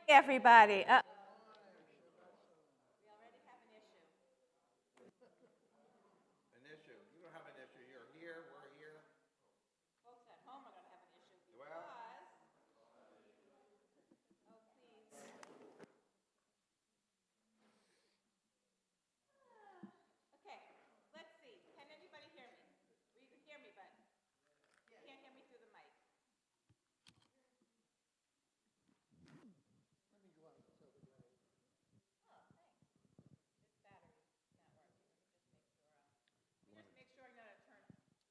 Everybody. An issue. You don't have an issue. You're here. We're here. Folks at home are going to have an issue Well. Okay, let's see. Can anybody hear me? You can hear me, but you can't hear me through the mic.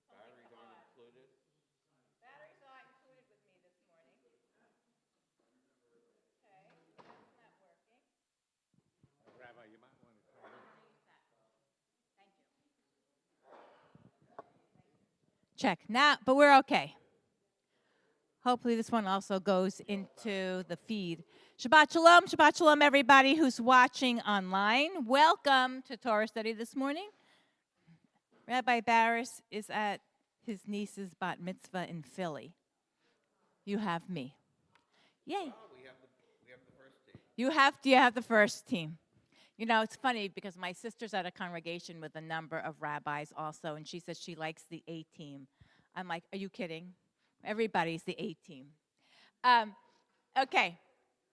Batteries aren't included. Batteries are included with me this morning. Okay, that's not working. Rabbi, you might want to turn it. Thank you. Check. Now, but we're okay. Hopefully this one also goes into the feed. Shabbat shalom, everybody who's watching online. Welcome to Torah Study this morning. Rabbi Barris is at his niece's bat mitzvah in Philly. You have me. Yay. Oh, we have the first team. You have the first team. You know, it's funny because my sister's at a congregation with a number of rabbis also, and she says she likes the A team. I'm like, are you kidding? Everybody's the A team. Okay.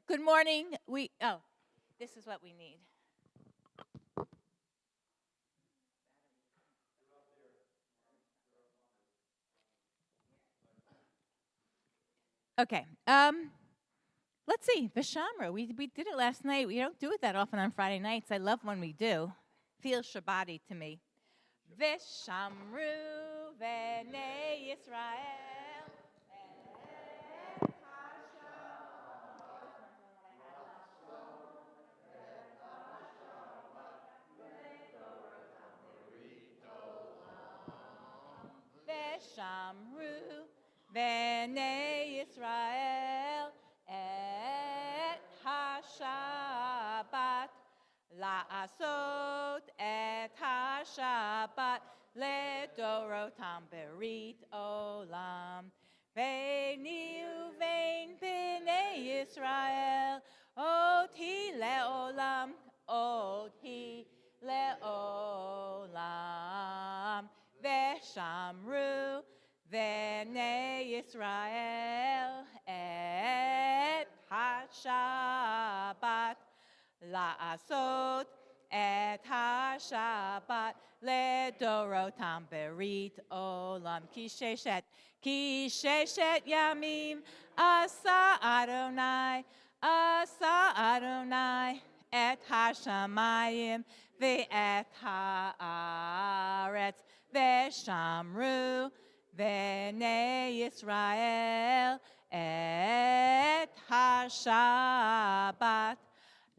Good morning. This is what we need. Okay. Let's see. Vishamra. We did it last night. We don't do it that often on Friday nights. I love when we do. Feels Shabbat-y to me. Vishamru v'nei Yisrael. Veshamru v'nei Yisrael et ha-Shabbat la'asot et ha-Shabbat ledorotam berit olam ve'ni uvein b'nei Yisrael oti le'olam oti le'olam Veshamru v'nei Yisrael et ha-Shabbat la'asot et ha-Shabbat ledorotam berit olam ki sheshet yamim asa Adonai et ha-shamayim ve'et ha'aretz Veshamru v'nei Yisrael et ha-Shabbat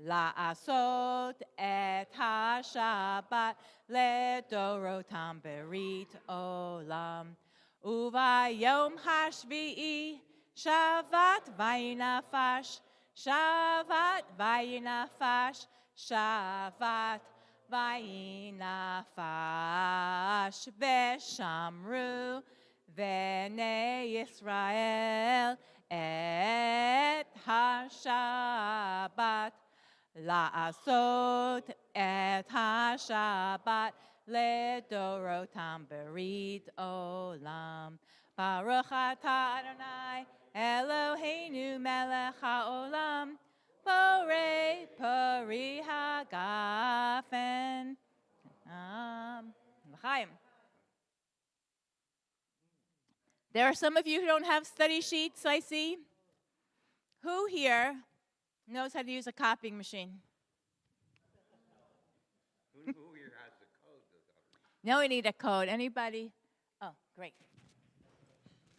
la'asot et ha-Shabbat ledorotam berit olam uvayom hashvi'i shavat vayinafash shavat vayinafash veshamru v'nei Yisrael et ha-Shabbat la'asot et ha-Shabbat ledorotam berit olam Baruch atah Adonai Eloheinu melech ha'olam Borei pari hagafen. L'chaim. There are some of you who don't have study sheets, I see. Who here knows how to use a copying machine? Who here has the code? No, we need a code. Anybody? Oh, great.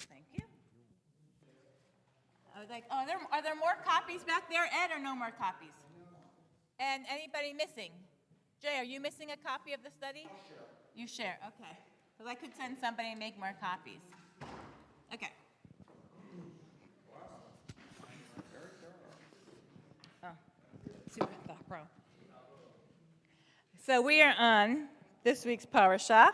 Thank you. I was like, are there more copies back there, Ed, or no more copies? And anybody missing? Jay, are you missing a copy of the study? I'll share. You share, okay. Because I could send somebody and make more copies. Okay. Oh, super back row. So we are on this week's parasha,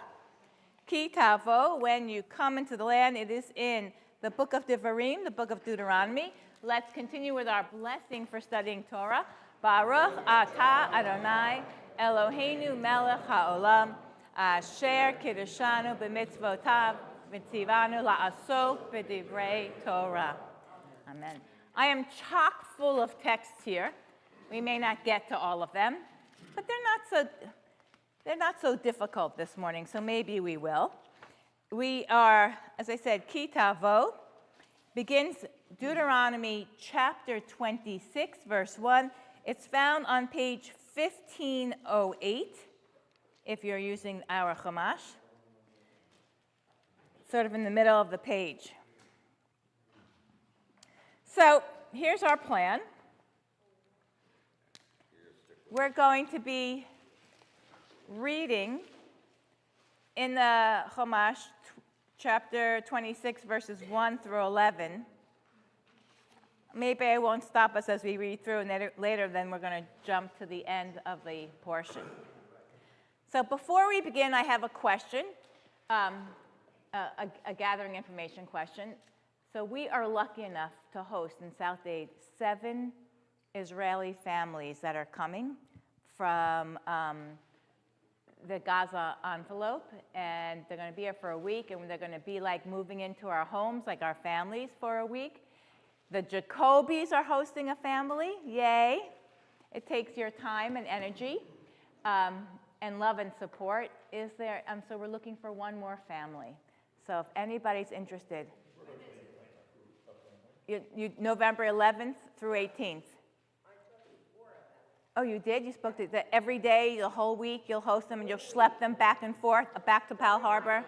Ki Tavo, when you come into the land. It is in the book of Devarim, the book of Deuteronomy. Let's continue with our blessing for studying Torah. Baruch atah Adonai Eloheinu melech haolam asher kiddushanu b'mitzvotav v'tzivanu la'asok b'divrei Torah. Amen. I am chock full of texts here. We may not get to all of them, but they're not so difficult this morning, so maybe we will. We are, as I said, Kitavo begins Deuteronomy chapter 26, verse 1. It's found on page 1508, if you're using our Chumash, sort of in the middle of the page. So here's our plan. We're going to be reading in the Chumash, chapter 26, verses 1 through 11. Maybe I won't stop us as we read through, and later then we're going to jump to the end of the portion. So before we begin, I have a question, a gathering information question. So we are lucky enough to host in South Dade 7 Israeli families that are coming from the Gaza envelope, and they're going to be here for a week, and they're going to be like moving into our homes, like our families, for a week. The Jacobys are hosting a family. Yay. It takes your time and energy, and love and support is there. So we're looking for one more family. So if anybody's interested, November 11th through 18th. Oh, you did? You spoke to that every day, the whole week, you'll host them and you'll schlep them back and forth, back to Pal Harbor?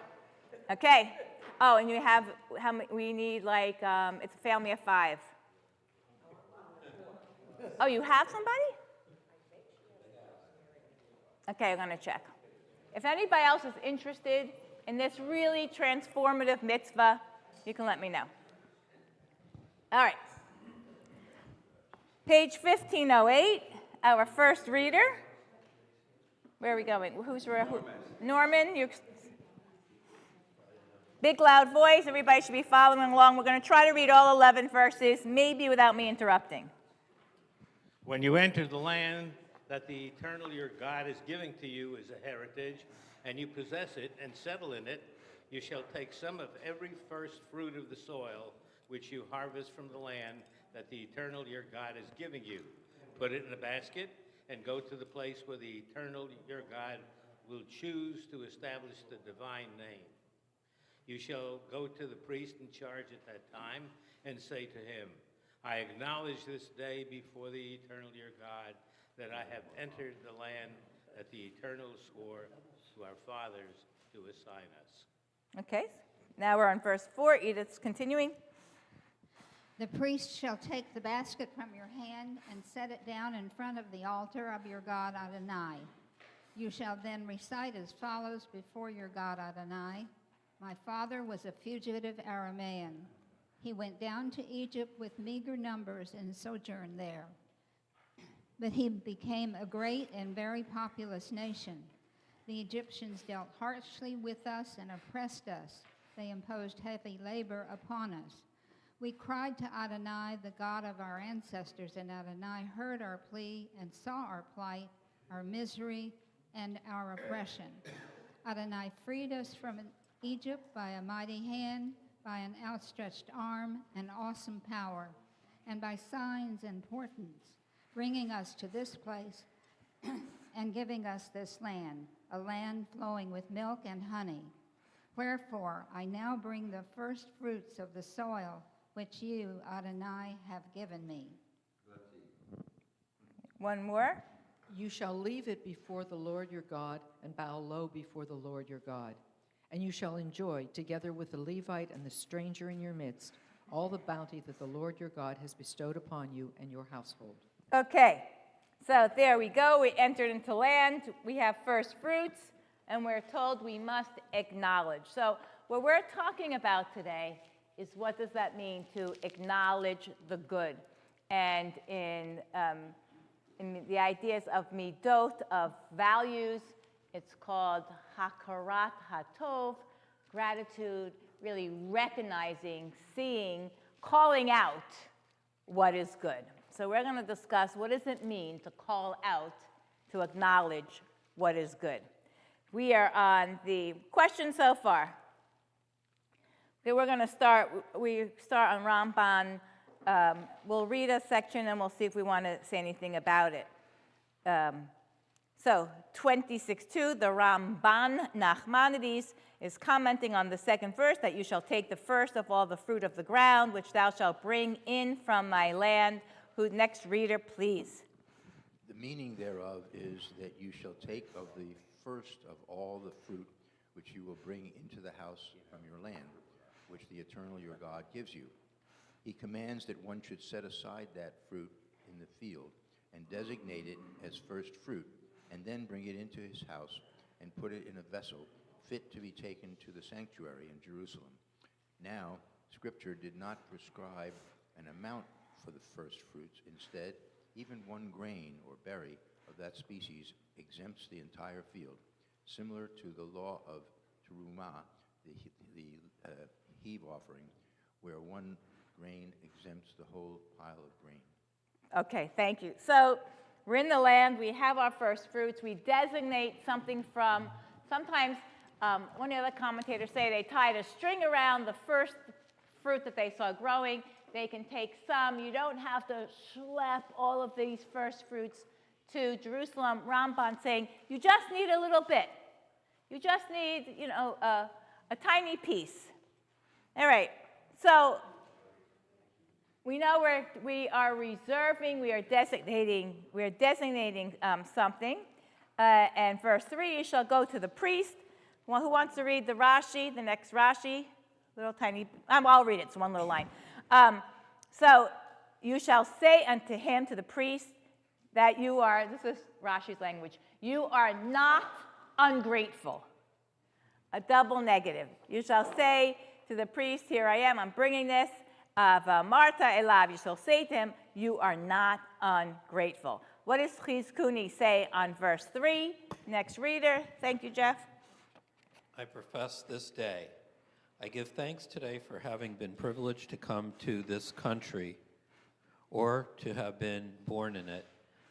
Okay. Oh, and you have, how many, we need like, it's a family of 5. Oh, you have somebody? Okay, I'm going to check. If anybody else is interested in this really transformative mitzvah, you can let me know. All right. Page 1508, our first reader. Where are we going? Norman, you. Big loud voice, everybody should be following along. We're going to try to read all 11 verses, maybe without me interrupting. When you enter the land that the Eternal your God is giving to you as a heritage, and you possess it and settle in it, you shall take some of every first fruit of the soil which you harvest from the land that the Eternal your God is giving you. Put it in a basket and go to the place where the Eternal your God will choose to establish the divine name. You shall go to the priest in charge at that time and say to him, I acknowledge this day before the Eternal your God that I have entered the land that the Eternal swore to our fathers to assign us. Okay, now we're on verse 4. Edith's continuing. The priest shall take the basket from your hand and set it down in front of the altar of your God Adonai. You shall then recite as follows before your God Adonai. My father was a fugitive Aramean. He went down to Egypt with meager numbers and sojourned there. But he became a great and very populous nation. The Egyptians dealt harshly with us and oppressed us. They imposed heavy labor upon us. We cried to Adonai, the God of our ancestors, and Adonai heard our plea and saw our plight, our misery, and our oppression. Adonai freed us from Egypt by a mighty hand, by an outstretched arm and awesome power, and by signs and portents, bringing us to this place and giving us this land, a land flowing with milk and honey. Wherefore, I now bring the first fruits of the soil which you, Adonai, have given me. One more. You shall leave it before the Lord your God and bow low before the Lord your God. And you shall enjoy, together with the Levite and the stranger in your midst, all the bounty that the Lord your God has bestowed upon you and your household. Okay, so there we go. We entered into land. We have first fruits, and we're told we must acknowledge. So what we're talking about today is what does that mean to acknowledge the good. And in the ideas of midot, of values, it's called hakarat hatov, gratitude, really recognizing, seeing, calling out what is good. So we're going to discuss what does it mean to call out, to acknowledge what is good. We are on the question so far. Okay, we're going to start, we start on Ramban. We'll read a section and we'll see if we want to say anything about it. So 26:2, the Ramban Nachmanides is commenting on the second verse, that you shall take the first of all the fruit of the ground, which thou shalt bring in from thy land. Who, next reader, please. The meaning thereof is that you shall take of the first of all the fruit which you will bring into the house from your land, which the eternal your God gives you. He commands that one should set aside that fruit in the field and designate it as first fruit, and then bring it into his house and put it in a vessel fit to be taken to the sanctuary in Jerusalem. Now, Scripture did not prescribe an amount for the first fruits. Instead, even one grain or berry of that species exempts the entire field, similar to the law of terumah, the heave offering, where one grain exempts the whole pile of grain. Okay, thank you. So we're in the land, we have our first fruits, we designate something from, sometimes one of the other commentators say they tied a string around the first fruit that they saw growing. They can take some. You don't have to schlep all of these first fruits to Jerusalem. Ramban saying, you just need a little bit. You just need, a tiny piece. All right, so we know we are reserving, we are designating something. And verse 3, you shall go to the priest. Well, who wants to read the Rashi, the next Rashi? Little tiny, I'll read it, it's one little line. So you shall say unto him, to the priest, that you are, this is Rashi's language, you are not ungrateful. A double negative. You shall say to the priest, here I am, I'm bringing this. Marta elav, you shall say to him, you are not ungrateful. What does Chizkuni say on verse 3? Next reader. Thank you, Jeff. I profess this day. I give thanks today for having been privileged to come to this country, or to have been born in it,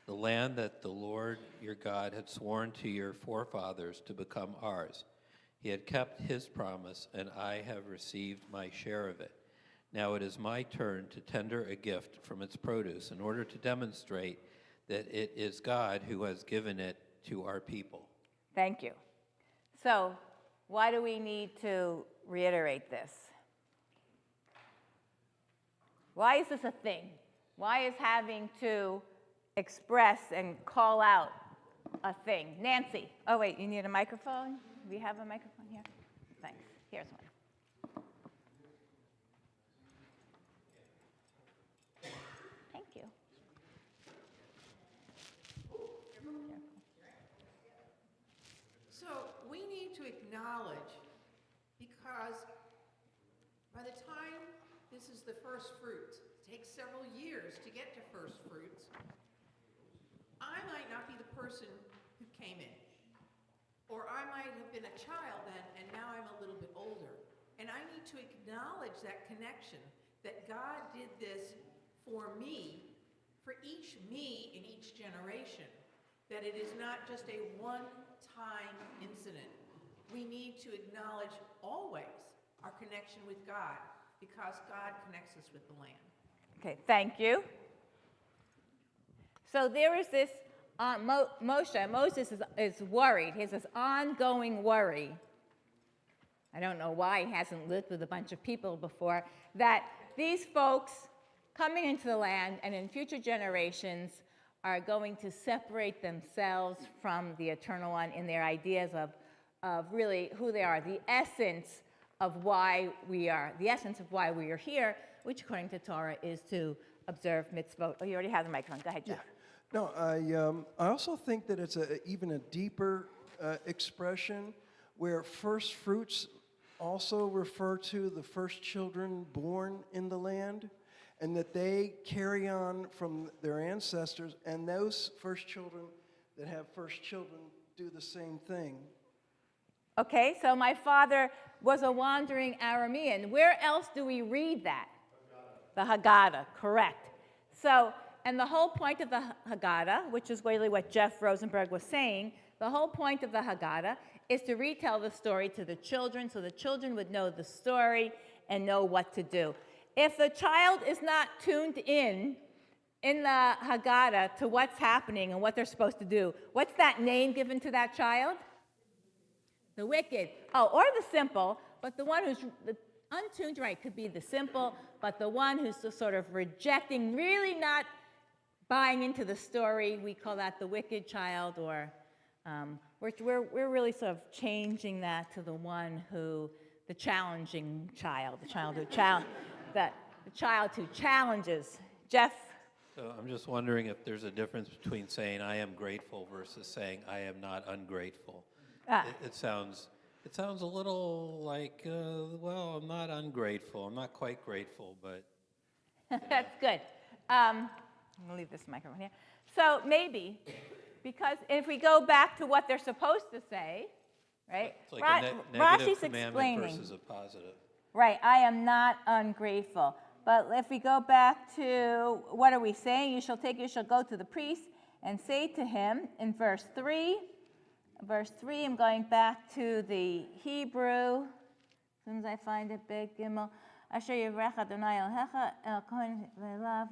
the land that the Lord your God had sworn to your forefathers to become ours. He had kept his promise, and I have received my share of it. Now it is my turn to tender a gift from its produce in order to demonstrate that it is God who has given it to our people. Thank you. So, why do we need to reiterate this? Why is this a thing? Why is having to express and call out a thing? Nancy. Oh, wait, you need a microphone? Do we have a microphone here? Thanks. Here's one. Thank you. So we need to acknowledge, because by the time this is the first fruits, it takes several years to get to first fruits, I might not be the person who came in. Or I might have been a child then, and now I'm a little bit older. And I need to acknowledge that connection, that God did this for me, for each me in each generation, that it is not just a one-time incident. We need to acknowledge always our connection with God, because God connects us with the land. Okay, thank you. So there is this, Moses is worried. He has this ongoing worry. I don't know why he hasn't lived with a bunch of people before, that these folks coming into the land and in future generations are going to separate themselves from the Eternal One in their ideas of really who they are, the essence of why we are here, which according to Torah is to observe mitzvot. Oh, you already have the microphone. Go ahead, Jeff. Yeah. No, I also think that it's even a deeper expression where first fruits also refer to the first children born in the land, and that they carry on from their ancestors, and those first children that have first children do the same thing. Okay, so my father was a wandering Aramean. Where else do we read that? The Haggadah, correct. So, and the whole point of the Haggadah, which is really what Jeff Rosenberg was saying, the whole point of the Haggadah is to retell the story to the children so the children would know the story and know what to do. If the child is not tuned in the Haggadah to what's happening and what they're supposed to do, what's that name given to that child? The wicked. Oh, or the simple, but the one who's the untuned, right, could be the simple, but the one who's just sort of rejecting, really not buying into the story, we call that the wicked child, or we're really sort of changing that to the one who, the challenging child, the child who challenges. Jeff? So I'm just wondering if there's a difference between saying I am grateful versus saying I am not ungrateful. It sounds a little like, well, I'm not ungrateful. I'm not quite grateful, but. That's good. I'm going to leave this microphone here. So maybe, because if we go back to what they're supposed to say, right? It's like a negative commandment versus a positive. Right, I am not ungrateful. But if we go back to, what are we saying? You shall go to the priest and say to him in verse 3, I'm going back to the Hebrew. As soon as I find it, big Gimel. Asher Yirech Adonai Elohecha El Kohen Ve'elav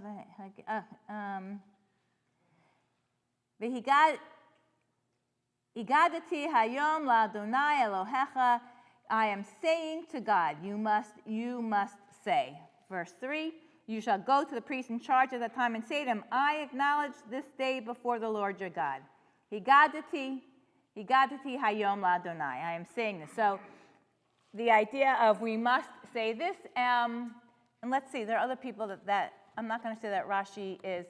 Higadati Hayom LaAdonai Elohecha. I am saying to God, you must say. Verse 3, you shall go to the priest in charge at that time and say to him, I acknowledge this day before the Lord your God. Higadati Hayom LaAdonai. I am saying this. So the idea of we must say this, and let's see, there are other people that I'm not going to say that Rashi is,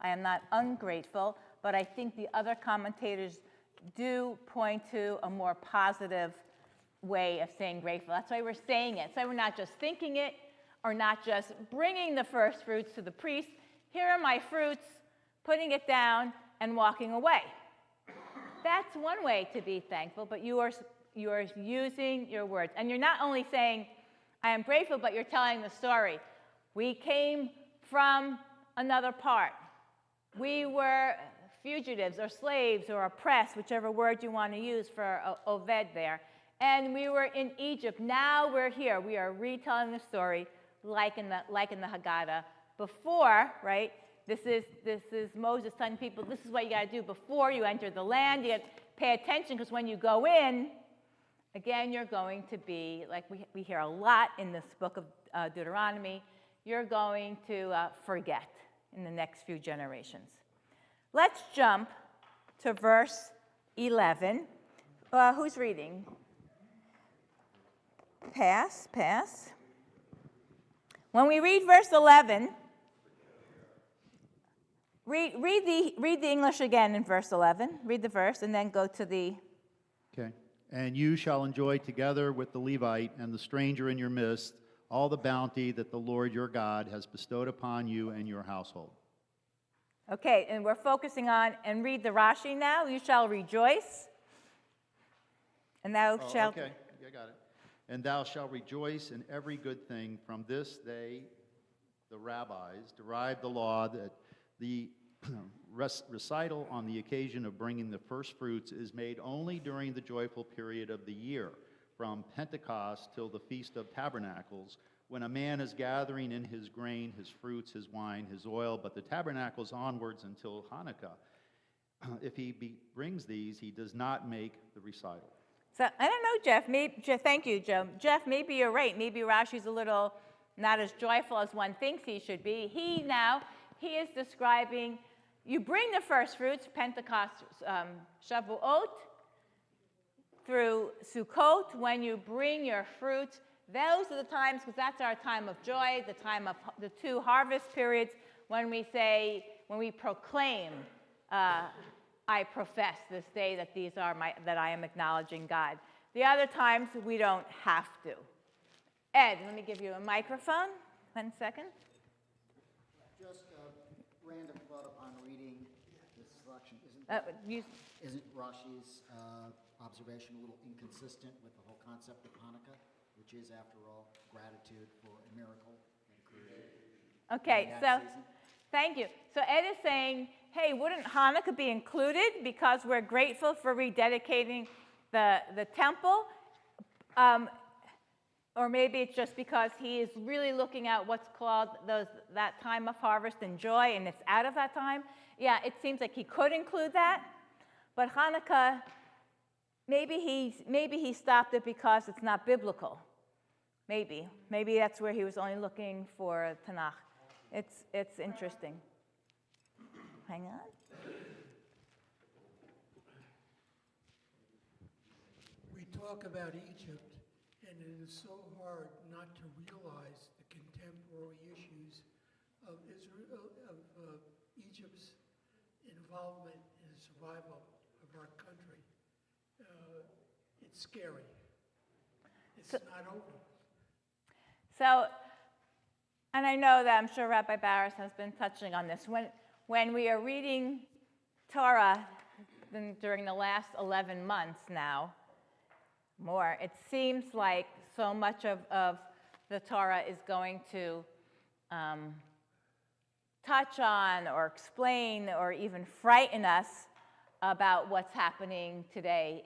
I am not ungrateful, but I think the other commentators do point to a more positive way of saying grateful. That's why we're saying it. So we're not just thinking it or not just bringing the first fruits to the priest. Here are my fruits, putting it down and walking away. That's one way to be thankful, but you are using your words. And you're not only saying, I am grateful, but you're telling the story. We came from another part. We were fugitives or slaves or oppressed, whichever word you want to use for Oved there. And we were in Egypt. Now we're here. We are retelling the story like in the Haggadah. Before, right? This is Moses telling people, this is what you got to do before you enter the land. You got to pay attention because when you go in, again, you're going to be, like we hear a lot in this book of Deuteronomy, you're going to forget in the next few generations. Let's jump to verse 11. Who's reading? Pass. When we read verse 11, read the English again in verse 11. Read the verse and then go to the... Okay. And you shall enjoy together with the Levite and the stranger in your midst all the bounty that the Lord your God has bestowed upon you and your household. Okay, and we're focusing on, and read the Rashi now. You shall rejoice. And thou shalt... Okay, I got it. And thou shalt rejoice in every good thing. From this they, the rabbis, derived the law that the recital on the occasion of bringing the first fruits is made only during the joyful period of the year, from Pentecost till the Feast of Tabernacles, when a man is gathering in his grain, his fruits, his wine, his oil, but the tabernacles onwards until Hanukkah. If he brings these, he does not make the recital. So, I don't know, Jeff. Thank you, Joe. Jeff, maybe you're right. Maybe Rashi's a little not as joyful as one thinks he should be. He is describing, you bring the first fruits, Pentecost, Shavuot, through Sukkot, when you bring your fruits. Those are the times, because that's our time of joy, the time of the two harvest periods, when we proclaim, I profess this day that that I am acknowledging God. The other times, we don't have to. Ed, let me give you a microphone. 1 second. Just a random thought upon reading this selection. Isn't Rashi's observation a little inconsistent with the whole concept of Hanukkah, which is, after all, gratitude for a miracle that occurred? Okay, in so that season? Thank you. So Ed is saying, hey, wouldn't Hanukkah be included because we're grateful for rededicating the temple? Or maybe it's just because he is really looking at what's called that time of harvest and joy, and it's out of that time. Yeah, it seems like he could include that. But Hanukkah, maybe he stopped it because it's not biblical. Maybe that's where he was only looking for Tanakh. It's interesting. Hang on. We talk about Egypt, and it is so hard not to realize the contemporary issues of Israel, of Egypt's involvement in the survival of our country. It's scary. It's not over. So, and I know that I'm sure Rabbi Barris has been touching on this. When we are reading Torah during the last 11 months now, more, it seems like so much of the Torah is going to touch on or explain or even frighten us about what's happening today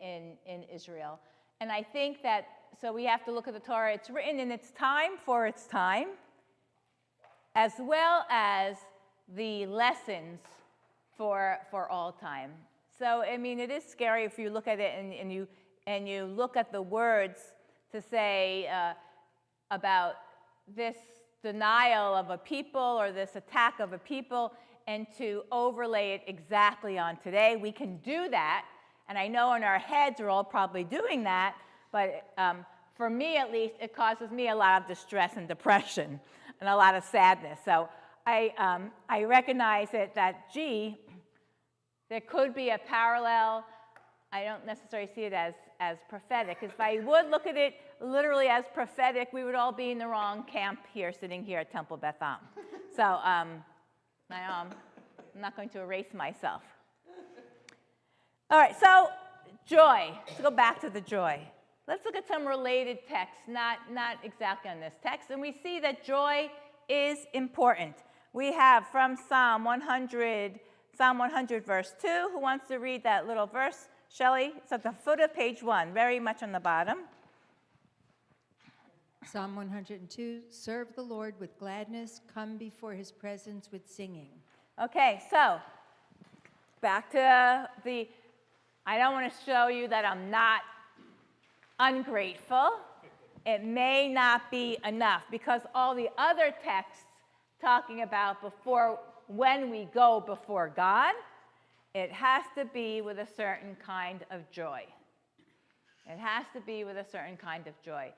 in Israel. And I think that, so we have to look at the Torah. It's written in its time for its time, as well as the lessons for all time. So, I mean, it is scary if you look at it and you look at the words to say about this denial of a people or this attack of a people, and to overlay it exactly on today. We can do that, and I know in our heads we're all probably doing that, but for me at least, it causes me a lot of distress and depression and a lot of sadness. So I recognize it that, gee, there could be a parallel. I don't necessarily see it as prophetic. If I would look at it literally as prophetic, we would all be in the wrong camp here, sitting here at Temple Beth Am. So I'm not going to erase myself. All right, so joy. Let's go back to the joy. Let's look at some related texts, not exactly on this text. And we see that joy is important. We have from Psalm 100, verse 2. Who wants to read that little verse? Shelley, it's at the foot of page 1, very much on the bottom. Psalm 102, serve the Lord with gladness, come before his presence with singing. Okay, so back to I don't want to show you that I'm not ungrateful. It may not be enough because all the other texts talking about when we go before God, it has to be with a certain kind of joy. It has to be with a certain kind of joy.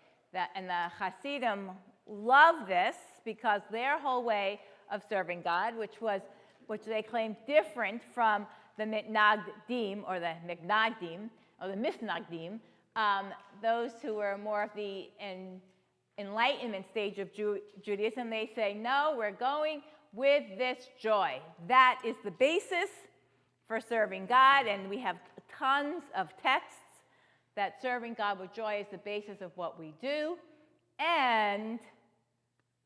And the Hasidim love this because their whole way of serving God, which they claim different from the mitnagdim or the mignagdim or the misnagdim, those who were more of the Enlightenment stage of Judaism, they say, no, we're going with this joy. That is the basis for serving God, and we have tons of texts that serving God with joy is the basis of what we do, and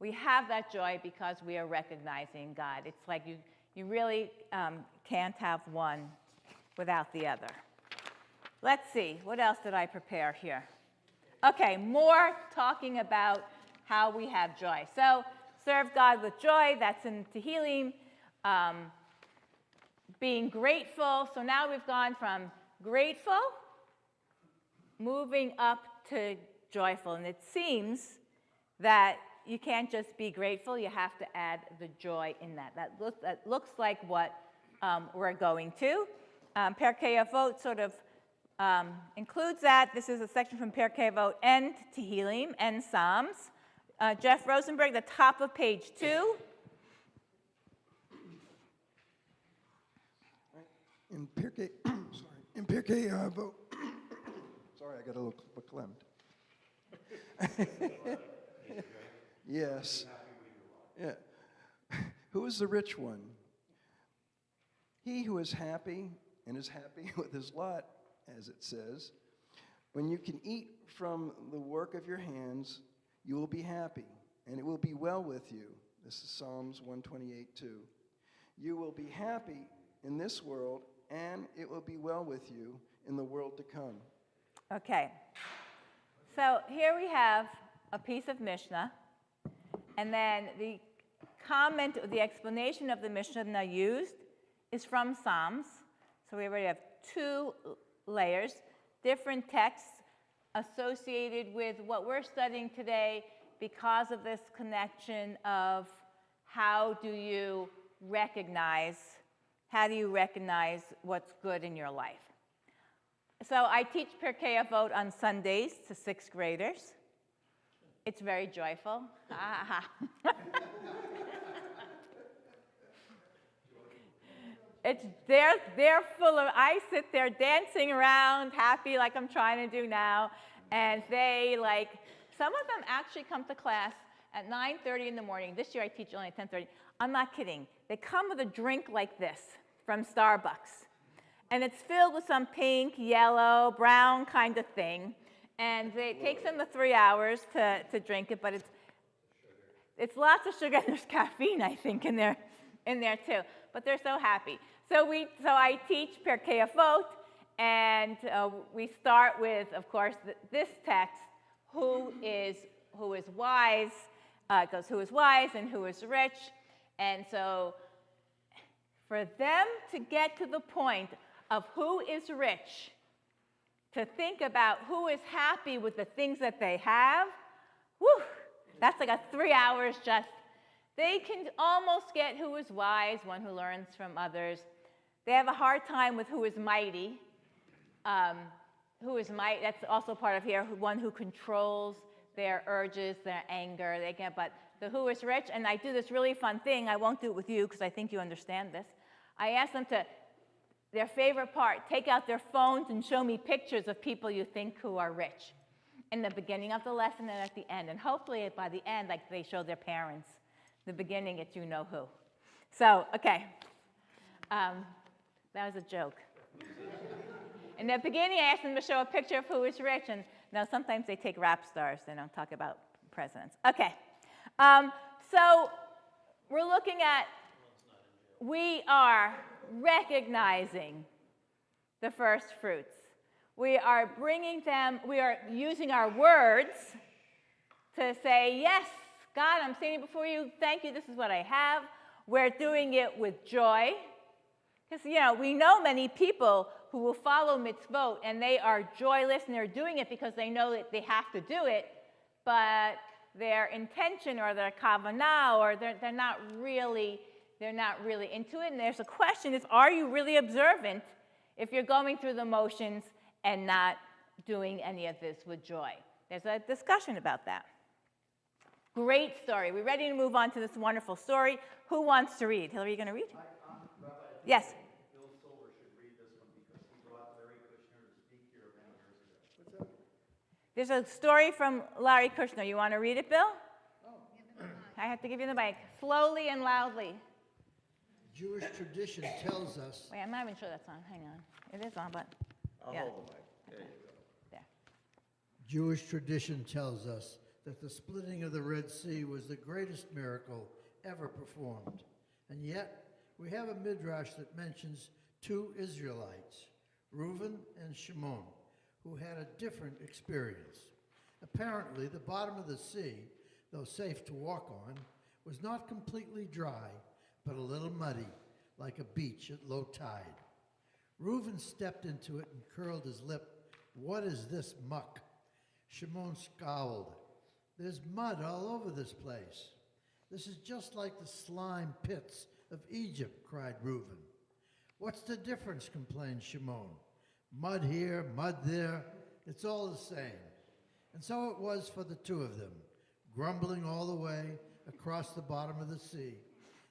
we have that joy because we are recognizing God. It's like you really can't have one without the other. Let's see, what else did I prepare here? Okay, more talking about how we have joy. So, serve God with joy, that's in Tehillim. Being grateful, so now we've gone from grateful, moving up to joyful. And it seems that you can't just be grateful, you have to add the joy in that. That looks like what we're going to. Pirkei Avot sort of includes that. This is a section from Pirkei Avot and Tehillim and Psalms. Jeff Rosenberg, the top of page 2. In Pirkei Avot, sorry, I got a little verklempt. Yes. Yeah. Who is the rich one? He who is happy and is happy with his lot, as it says. When you can eat from the work of your hands, you will be happy, and it will be well with you. This is Psalms 128:2. You will be happy in this world, and it will be well with you in the world to come. Okay. So here we have a piece of Mishnah, and then the comment, the explanation of the Mishnah used is from Psalms. So we already have two layers, different texts associated with what we're studying today because of this connection of how do you recognize what's good in your life. So I teach Pirkei Avot on Sundays to 6th graders. It's very joyful. They're full of, I sit there dancing around, happy like I'm trying to do now, and they some of them actually come to class at 9:30 in the morning. This year I teach only at 10:30. I'm not kidding. They come with a drink like this from Starbucks. And it's filled with some pink, yellow, brown kind of thing. And it takes them the 3 hours to drink it, but it's lots of sugar, and there's caffeine, I think, in there too. But they're so happy. So I teach Pirkei Avot, and we start with, of course, this text, who is wise. It goes, who is wise and who is rich. And so for them to get to the point of who is rich, to think about who is happy with the things that they have, whew, that's like a 3 hours just. They can almost get who is wise, one who learns from others. They have a hard time with who is mighty. Who is mighty, that's also part of here, one who controls their urges, their anger. But the who is rich, and I do this really fun thing. I won't do it with you because I think you understand this. I ask them to, their favorite part, take out their phones and show me pictures of people you think who are rich in the beginning of the lesson and at the end. And hopefully by the end, like they show their parents. The beginning, it's you know who. So, okay. That was a joke. In the beginning, I asked them to show a picture of who is rich. And now sometimes they take rap stars. They don't talk about presidents. Okay. So we're looking at, we are recognizing the first fruits. We are bringing them, we are using our words to say, yes, God, I'm standing before you. Thank you. This is what I have. We're doing it with joy. Because, we know many people who will follow mitzvot, and they are joyless, and they're doing it because they know that they have to do it, but their intention or their kavanah, or they're not really into it. And there's a question is, are you really observant if you're going through the motions and not doing any of this with joy? There's a discussion about that. Great story. We're ready to move on to this wonderful story. Who wants to read? Hillary, are you going to read? Yes. Bill Silver should read this one because he brought Larry Kushner to speak here many years ago. There's a story from Larry Kushner. You want to read it, Bill? I have to give you the mic. Slowly and loudly. Jewish tradition tells us. Wait, I'm not even sure that's on. Hang on. It is on, but. I'll yeah. hold the mic. There you go. There. Jewish tradition tells us that the splitting of the Red Sea was the greatest miracle ever performed. And yet, we have a midrash that mentions two Israelites, Reuben and Shimon, who had a different experience. Apparently, the bottom of the sea, though safe to walk on, was not completely dry, but a little muddy, like a beach at low tide. Reuben stepped into it and curled his lip. "What is this muck?" Shimon scowled. "There's mud all over this place. This is just like the slime pits of Egypt," cried Reuben. "What's the difference?" complained Shimon. "Mud here, mud there, it's all the same." And so it was for the two of them, grumbling all the way across the bottom of the sea.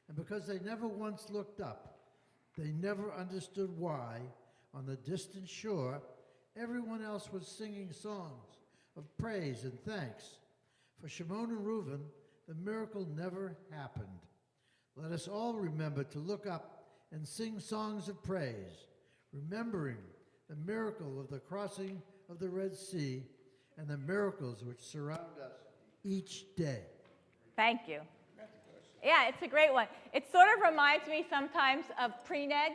And because they never once looked up, they never understood why, on the distant shore, everyone else was singing songs of praise and thanks. For Shimon and Reuben, the miracle never happened. Let us all remember to look up and sing songs of praise, remembering the miracle of the crossing of the Red Sea and the miracles which surround us each day. Thank you. Yeah, it's a great one. It sort of reminds me sometimes of pre-neg.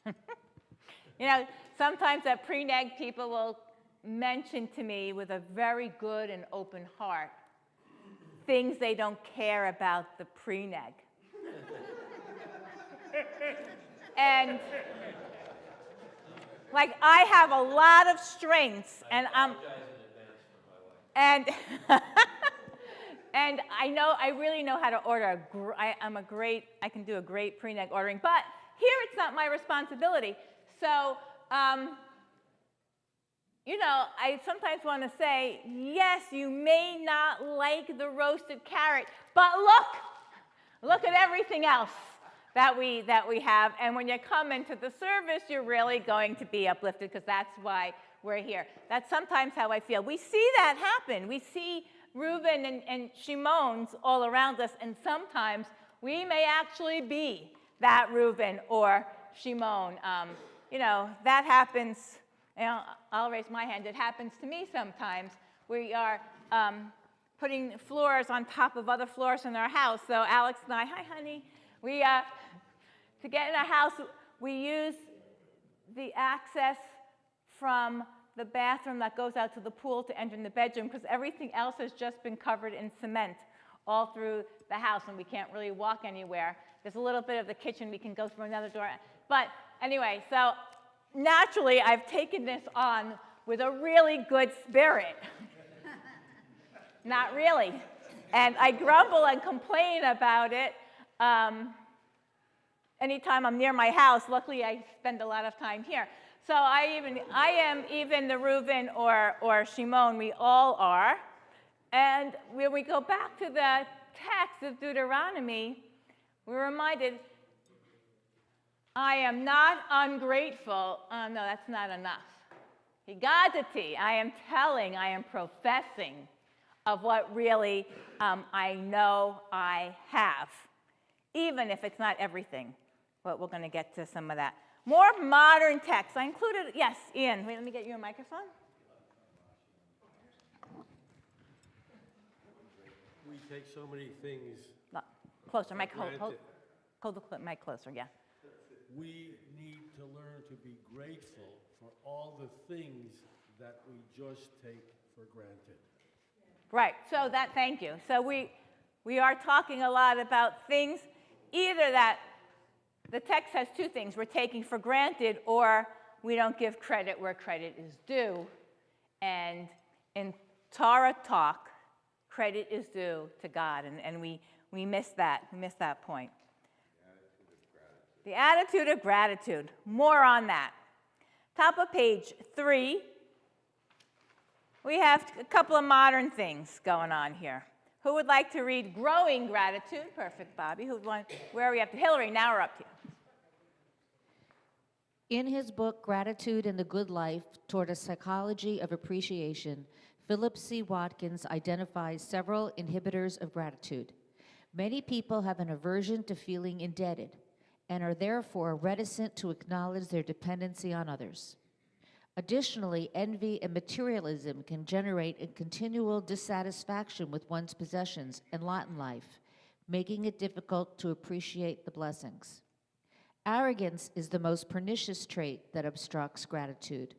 You know, sometimes at pre-neg, people will mention to me with a very good and open heart things they don't care about the pre-neg. And like, I have a lot of strengths, and and and I really know how to order. I can do a great pre-neg ordering, but here it's not my responsibility. So, you know, I sometimes want to say, yes, you may not like the roasted carrot, but look at everything else that we have. And when you come into the service, you're really going to be uplifted, because that's why we're here. That's sometimes how I feel. We see that happen. We see Reuben and Shimon's all around us, and sometimes we may actually be that Reuben or Shimon. You know, that happens. You know, I'll raise my hand. It happens to me sometimes. We are putting floors on top of other floors in our house. So Alex and I, hi, honey. We, to get in our house, we use the access from the bathroom that goes out to the pool to enter in the bedroom, because everything else has just been covered in cement all through the house, and we can't really walk anywhere. There's a little bit of the kitchen. We can go through another door. But anyway, so naturally, I've taken this on with a really good spirit. Not really. And I grumble and complain about it anytime I'm near my house. Luckily, I spend a lot of time here. So I am even the Reuben or Shimon. We all are. And when we go back to the text of Deuteronomy, we're reminded, I am not ungrateful. Oh, no, that's not enough. Higadati, I am telling, I am professing of what really I know I have, even if it's not everything. But we're going to get to some of that. More modern text. I included, yes, Ian. Wait, let me get you a microphone. We take so many things. Closer, mic, hold the mic closer, yeah. We need to learn to be grateful for all the things that we just take for granted. Right, so thank you. So we are talking a lot about things, either that the text has two things: we're taking for granted, or we don't give credit where credit is due. And in Torah talk, credit is due to God, and we miss that. We miss that point. The attitude of gratitude. More on that. Top of page 3. We have a couple of modern things going on here. Who would like to read Growing Gratitude? Perfect, Bobby. Where are we up to? Hillary, now we're up to you. In his book, Gratitude and the Good Life, Toward a Psychology of Appreciation, Philip C. Watkins identifies several inhibitors of gratitude. Many people have an aversion to feeling indebted and are therefore reticent to acknowledge their dependency on others. Additionally, envy and materialism can generate a continual dissatisfaction with one's possessions and lot in life, making it difficult to appreciate the blessings. Arrogance is the most pernicious trait that obstructs gratitude.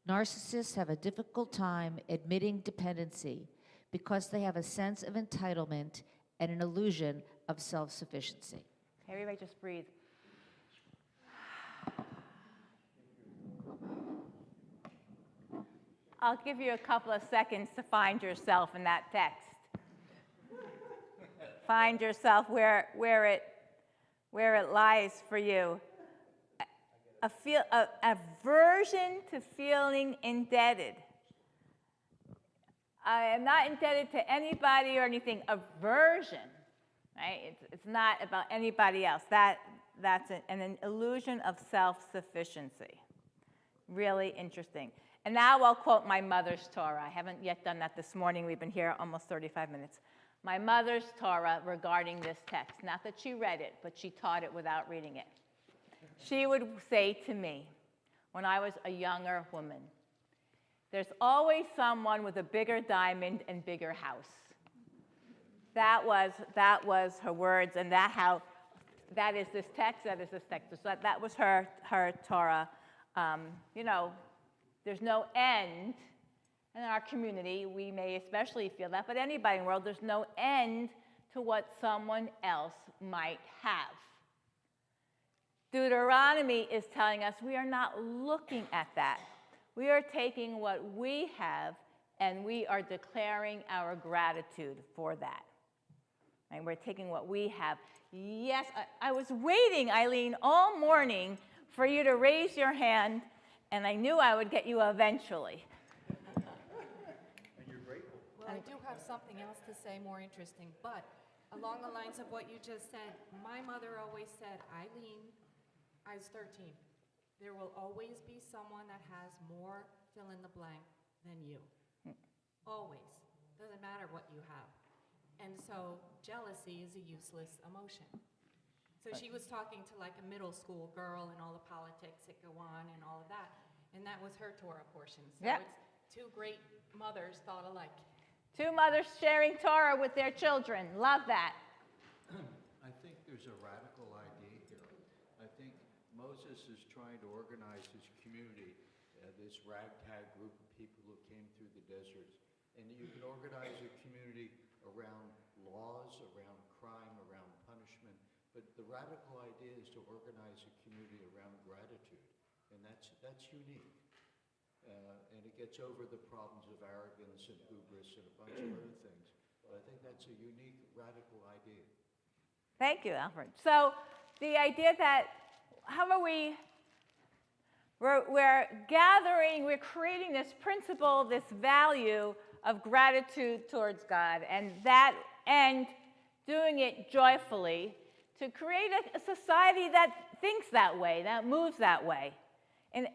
Narcissists have a difficult time admitting dependency because they have a sense of entitlement and an illusion of self-sufficiency. Everybody just breathe. I'll give you a couple of seconds to find yourself in that text. Find yourself where it lies for you. Aversion to feeling indebted. I am not indebted to anybody or anything. Aversion, right? It's not about anybody else. That's an illusion of self-sufficiency. Really interesting. And now I'll quote my mother's Torah. I haven't yet done that this morning. We've been here almost 35 minutes. My mother's Torah regarding this text. Not that she read it, but she taught it without reading it. She would say to me, when I was a younger woman, there's always someone with a bigger diamond and bigger house. that was her words, and that is this text. So that was her Torah. You know, there's no end in our community. We may especially feel that, but anybody in the world, there's no end to what someone else might have. Deuteronomy is telling us we are not looking at that. We are taking what we have and we are declaring our gratitude for that. And we're taking what we have. Yes, I was waiting, Eileen, all morning for you to raise your hand, and I knew I would get you eventually. And you're grateful. Well, I do have something else to say more interesting, but along the lines of what you just said, my mother always said, Eileen, I was 13. There will always be someone that has more fill in the blank than you. Always. Doesn't matter what you have. And so jealousy is a useless emotion. So she was talking to like a middle school girl and all the politics that go on and all of that. And that was her Torah portion. So Yep. It's two great mothers thought alike. Two mothers sharing Torah with their children. Love that. I think there's a radical idea here. I think Moses is trying to organize his community, this ragtag group of people who came through the deserts. And you can organize a community around laws, around crime, around punishment. But the radical idea is to organize a community around gratitude. And that's unique. And it gets over the problems of arrogance and hubris and a bunch of other things. But I think that's a unique, radical idea. Thank you, Alfred. So the idea that we're gathering, we're creating this principle, this value of gratitude towards God, and doing it joyfully to create a society that thinks that way, that moves that way. And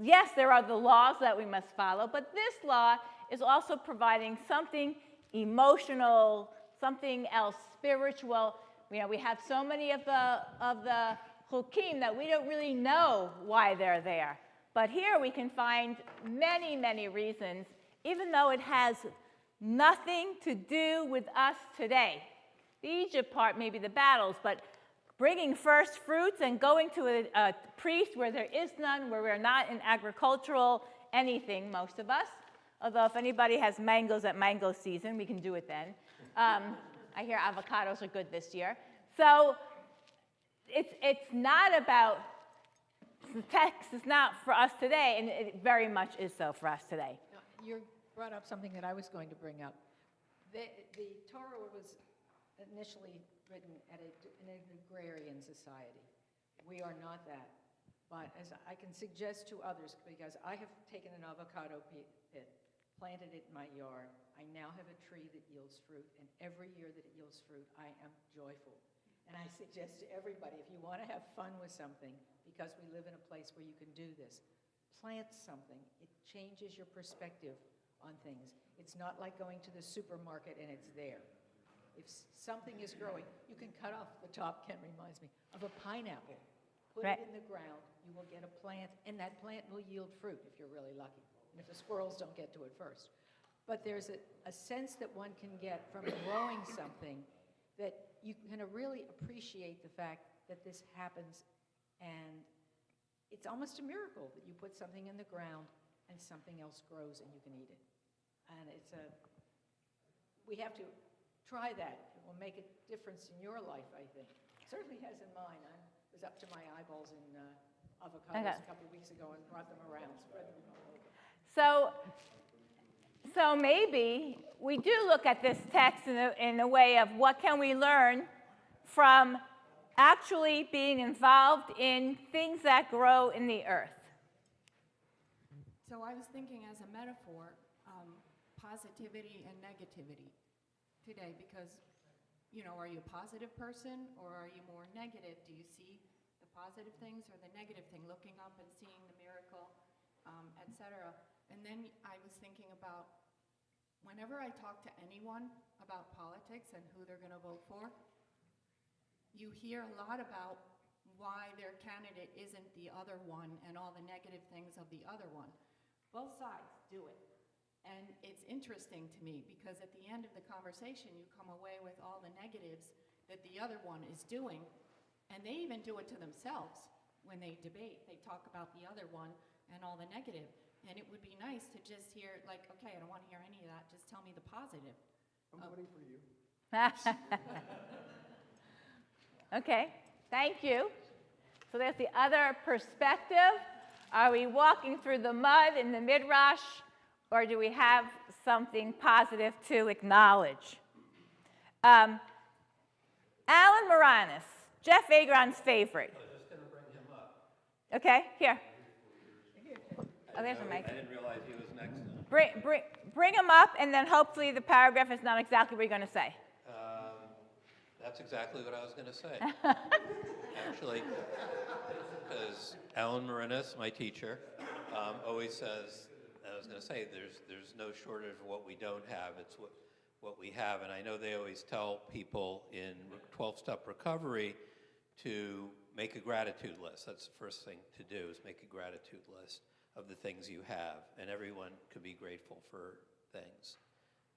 yes, there are the laws that we must follow, but this law is also providing something emotional, something else spiritual. You know, we have so many of the chukim that we don't really know why they're there. But here we can find many, many reasons, even though it has nothing to do with us today. The Egypt part may be the battles, but bringing first fruits and going to a priest where there is none, where we're not in agricultural anything, most of us. Although if anybody has mangoes at mango season, we can do it then. I hear avocados are good this year. So it's not about, the text is not for us today, and it very much is so for us today. You brought up something that I was going to bring up. The Torah was initially written in an agrarian society. We are not that. But as I can suggest to others, because I have taken an avocado pit, planted it in my yard. I now have a tree that yields fruit, and every year that it yields fruit, I am joyful. And I suggest to everybody, if you want to have fun with something, because we live in a place where you can do this, plant something. It changes your perspective on things. It's not like going to the supermarket and it's there. If something is growing, you can cut off the top, Ken reminds me, of a pineapple. Put Right. it in the ground, you will get a plant, and that plant will yield fruit if you're really lucky, and if the squirrels don't get to it first. But there's a sense that one can get from growing something that you can really appreciate the fact that this happens, and it's almost a miracle that you put something in the ground and something else grows and you can eat it. And we have to try that. It will make a difference in your life, I think. It certainly has in mine. I was up to my eyeballs in avocados a couple of weeks ago and brought them around, spread them all over. So maybe we do look at this text in a way of what can we learn from actually being involved in things that grow in the earth. So I was thinking as a metaphor, positivity and negativity today, because, you know, are you a positive person or are you more negative? Do you see the positive things or the negative thing, looking up and seeing the miracle, etc.? And then I was thinking about whenever I talk to anyone about politics and who they're going to vote for, you hear a lot about why their candidate isn't the other one and all the negative things of the other one. Both sides do it. And it's interesting to me because at the end of the conversation, you come away with all the negatives that the other one is doing. And they even do it to themselves when they debate. They talk about the other one and all the negative. And it would be nice to just hear, like, okay, I don't want to hear any of that. Just tell me the positive. I'm voting for you. Okay, thank you. So there's the other perspective. Are we walking through the mud in the midrash, or do we have something positive to acknowledge? Alan Moranis, Jeff Agron's favorite. I was just going to bring him up. Okay, here. Oh, there's a mic. I didn't realize he was next. Bring him up, and then hopefully the paragraph is not exactly what you're going to say. That's exactly what I was going to say. Actually, because Alan Marinas, my teacher, always says, I was going to say, there's no shortage of what we don't have. It's what we have. And I know they always tell people in 12-step recovery to make a gratitude list. That's the first thing to do, is make a gratitude list of the things you have. And everyone could be grateful for things.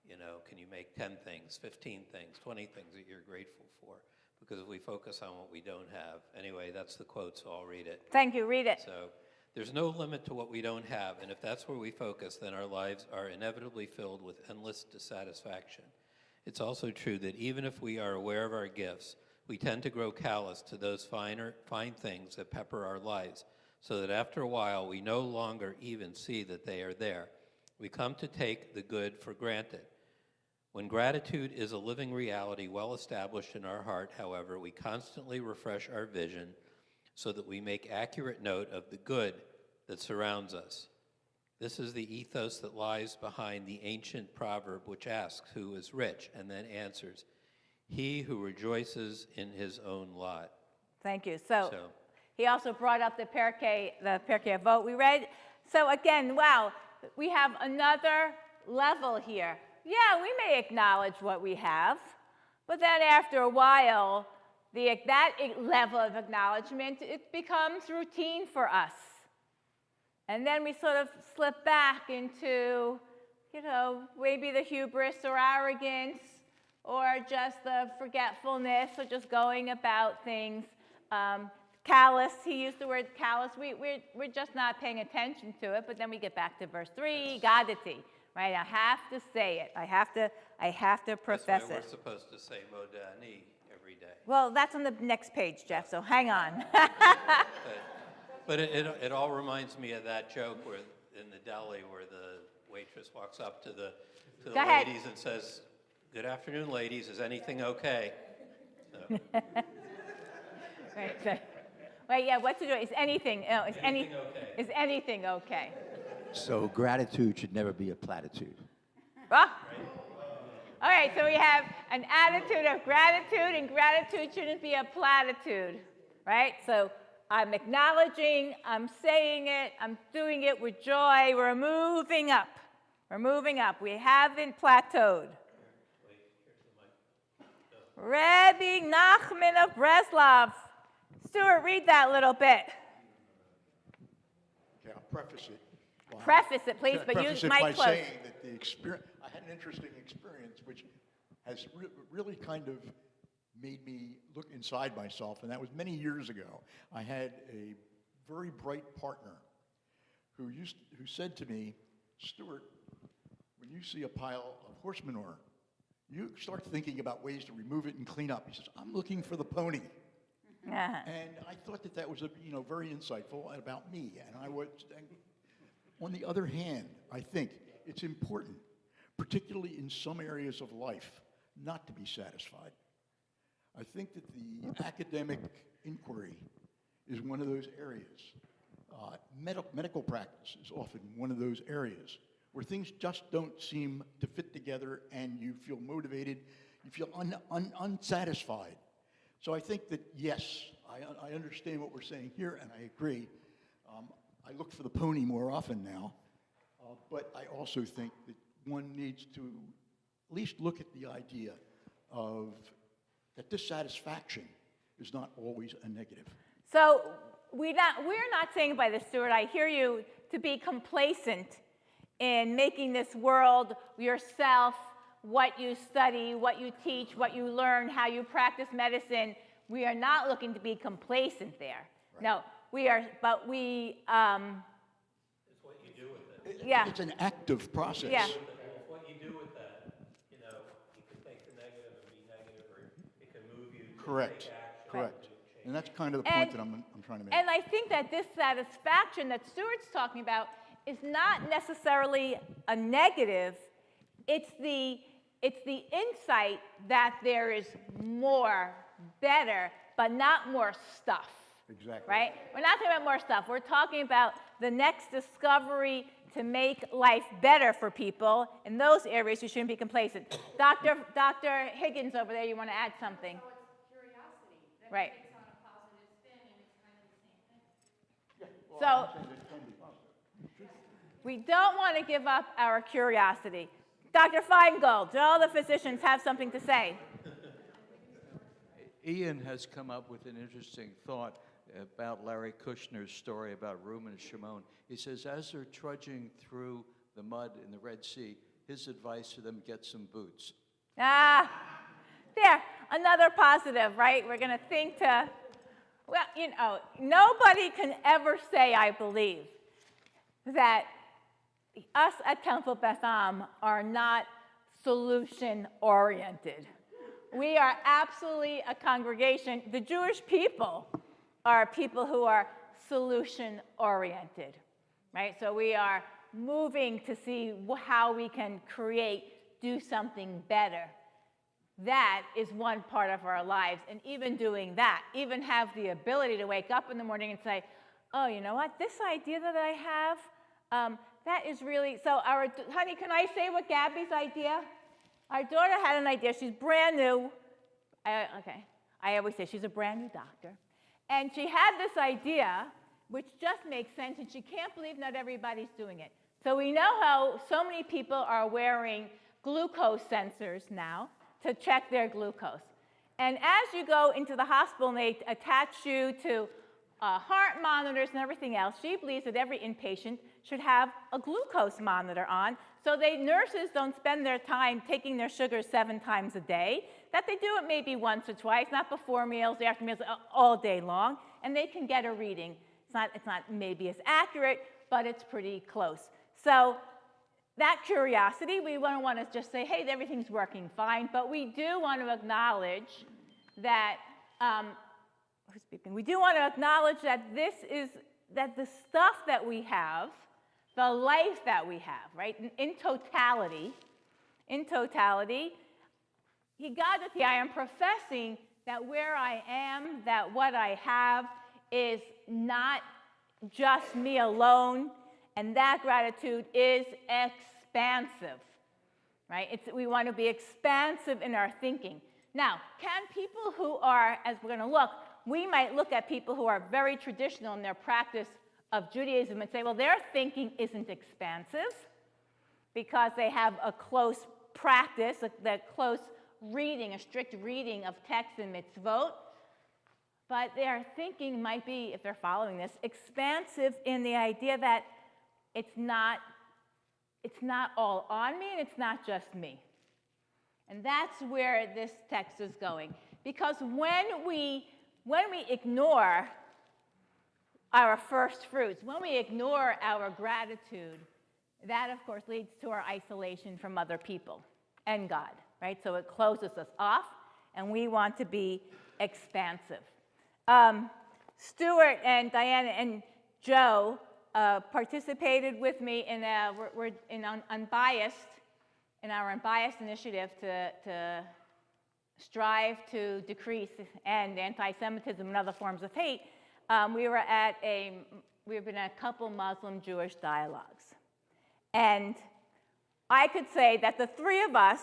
You know, can you make 10 things, 15 things, 20 things that you're grateful for? Because if we focus on what we don't have. Anyway, that's the quote, so I'll read it. Thank you, read it. So, there's no limit to what we don't have, and if that's where we focus, then our lives are inevitably filled with endless dissatisfaction. It's also true that even if we are aware of our gifts, we tend to grow callous to those fine things that pepper our lives, so that after a while we no longer even see that they are there. We come to take the good for granted. When gratitude is a living reality well established in our heart, however, we constantly refresh our vision so that we make accurate note of the good that surrounds us. This is the ethos that lies behind the ancient proverb which asks, "Who is rich?" and then answers, "He who rejoices in his own lot." Thank you. So he also brought up the Pirkei Avot we read. So again, wow, we have another level here. Yeah, we may acknowledge what we have, but then after a while, that level of acknowledgement, it becomes routine for us. And then we sort of slip back into, you know, maybe the hubris or arrogance or just the forgetfulness or just going about things. Callous, he used the word callous. We're just not paying attention to it, but then we get back to verse 3, gadati, right? I have to say it. I have to profess That's why it. we're supposed to say modani every day. Well, that's on the next page, Jeff, so hang on. But it all reminds me of that joke where in the deli where the waitress walks up to the ladies and says, "Good afternoon, ladies. Is anything okay?" So. Right. Wait, yeah, what's it doing? Is anything okay? Is anything okay? So gratitude should never be a platitude. Well, all right, so we have an attitude of gratitude, and gratitude shouldn't be a platitude, right? So I'm acknowledging, I'm saying it, I'm doing it with joy. We're moving up. We're moving up. We haven't plateaued. Rebbe Nachman of Breslov. Stuart, read that little bit. Okay, I'll preface it. Preface it, please, but use mic close. By saying that the experience, I had an interesting experience, which has really kind of made me look inside myself, and that was many years ago. I had a very bright partner who said to me, "Stuart, when you see a pile of horse manure, you start thinking about ways to remove it and clean up." He says, "I'm looking for the pony." And I thought that was very insightful about me. And on the other hand, I think it's important, particularly in some areas of life, not to be satisfied. I think that the academic inquiry is one of those areas. Medical practice is often one of those areas where things just don't seem to fit together and you feel motivated, you feel unsatisfied. So I think that, yes, I understand what we're saying here, and I agree. I look for the pony more often now, but I also think that one needs to at least look at the idea of that dissatisfaction is not always a negative. So we're not saying by this, Stuart, I hear you, to be complacent in making this world yourself, what you study, what you teach, what you learn, how you practice medicine. We are not looking to be complacent there. Right. No, we are, but we... it's what you do with it. Yeah. It's an active process. Yeah. It's what you do with that. You know, you can take the negative and be negative, or it can move you to Correct. take action. Correct. And that's kind of the point that I'm trying to make. And I think that this satisfaction that Stuart's talking about is not necessarily a negative. It's the insight that there is more, better, but not more stuff. Exactly. Right? We're not talking about more stuff. We're talking about the next discovery to make life better for people. In those areas, you shouldn't be complacent. Dr. Higgins over there, you want to add something? So it's curiosity. That Right. takes on a positive spin, and it's kind of the same thing. So we don't want to give up our curiosity. Dr. Feingold, do all the physicians have something to say? Ian has come up with an interesting thought about Larry Kushner's story about Reuben and Shimon. He says, as they're trudging through the mud in the Red Sea, his advice to them, get some boots. Ah, there, another positive, right? We're going to think to, well, you know, nobody can ever say, I believe, that us at Temple Beth Am are not solution-oriented. We are absolutely a congregation. The Jewish people are people who are solution-oriented, right? So we are moving to see how we can do something better. That is one part of our lives. And even doing that, even have the ability to wake up in the morning and say, oh, you know what, this idea that I have, that is really, so honey, can I say what Gabby's idea? Our daughter had an idea. She's brand new. Okay, I always say she's a brand new doctor. And she had this idea, which just makes sense, and she can't believe not everybody's doing it. So we know how so many people are wearing glucose sensors now to check their glucose. And as you go into the hospital and they attach you to heart monitors and everything else, she believes that every inpatient should have a glucose monitor on, so nurses don't spend their time taking their sugars 7 times a day, that they do it maybe once or twice, not before meals, after meals, all day long, and they can get a reading. It's not maybe as accurate, but it's pretty close. So that curiosity, we don't want to just say, hey, everything's working fine, but we do want to acknowledge that, who's speaking? We do want to acknowledge that that the stuff that we have, the life that we have, right, in totality, I am professing that where I am, that what I have is not just me alone, and that gratitude is expansive, right? We want to be expansive in our thinking. Now, can people who are, as we're going to look, we might look at people who are very traditional in their practice of Judaism and say, well, their thinking isn't expansive because they have a close practice, a close reading, a strict reading of text and mitzvot. But their thinking might be, if they're following this, expansive in the idea that it's not all on me and it's not just me. And that's where this text is going. Because when we ignore our first fruits, when we ignore our gratitude, that, of course, leads to our isolation from other people and God, right? So it closes us off, and we want to be expansive. Stuart and Diana and Joe participated with me in our Unbiased initiative to strive to decrease and anti-Semitism and other forms of hate. We've been at a couple Muslim-Jewish dialogues. And I could say that the three of us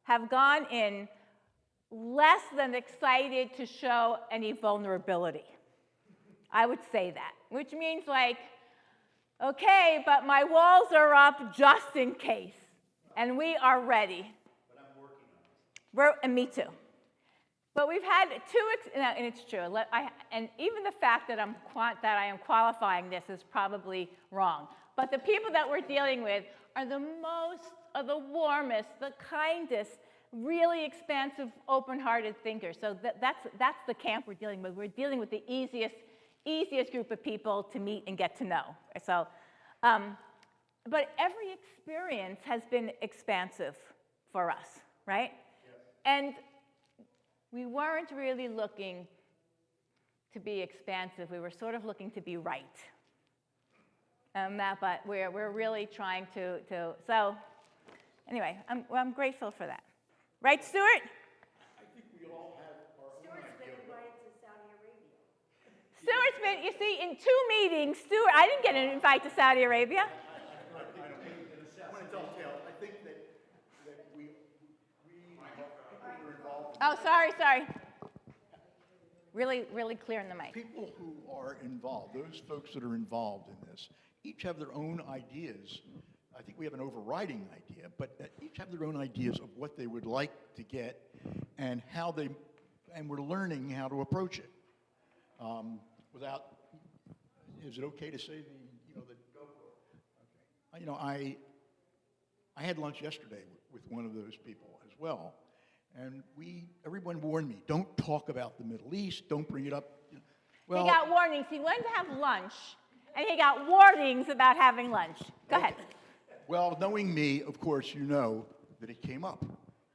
have gone in less than excited to show any vulnerability. I would say that, which means like, okay, but my walls are up just in case, and we are ready. But I'm working on it. And me too. But we've had and it's true, and even the fact that I am qualifying this is probably wrong. But the people that we're dealing with are the warmest, the kindest, really expansive, open-hearted thinkers. So that's the camp we're dealing with. We're dealing with the easiest group of people to meet and get to know. So, but every experience has been expansive for us, right? Yes. And we weren't really looking to be expansive. We were sort of looking to be right. But we're really trying to. So, anyway, I'm grateful for that. Right, Stuart? I think we all have our own idea. Stuart's been, you see, in 2 meetings, I didn't get an invite to Saudi Arabia. I want to dovetail. I think that we were involved. Oh, sorry. Really clear in the mic. People who are involved, those folks that are involved in this, each have their own ideas. I think we have an overriding idea, but each have their own ideas of what they would like to get and and we're learning how to approach it. Is it okay to say go for it? Okay. I had lunch yesterday with one of those people as well, and everyone warned me, don't talk about the Middle East, don't bring it up. Well, he got warnings. He went to have lunch, and he got warnings about having lunch. Go ahead. Well, knowing me, of course, you know that it came up,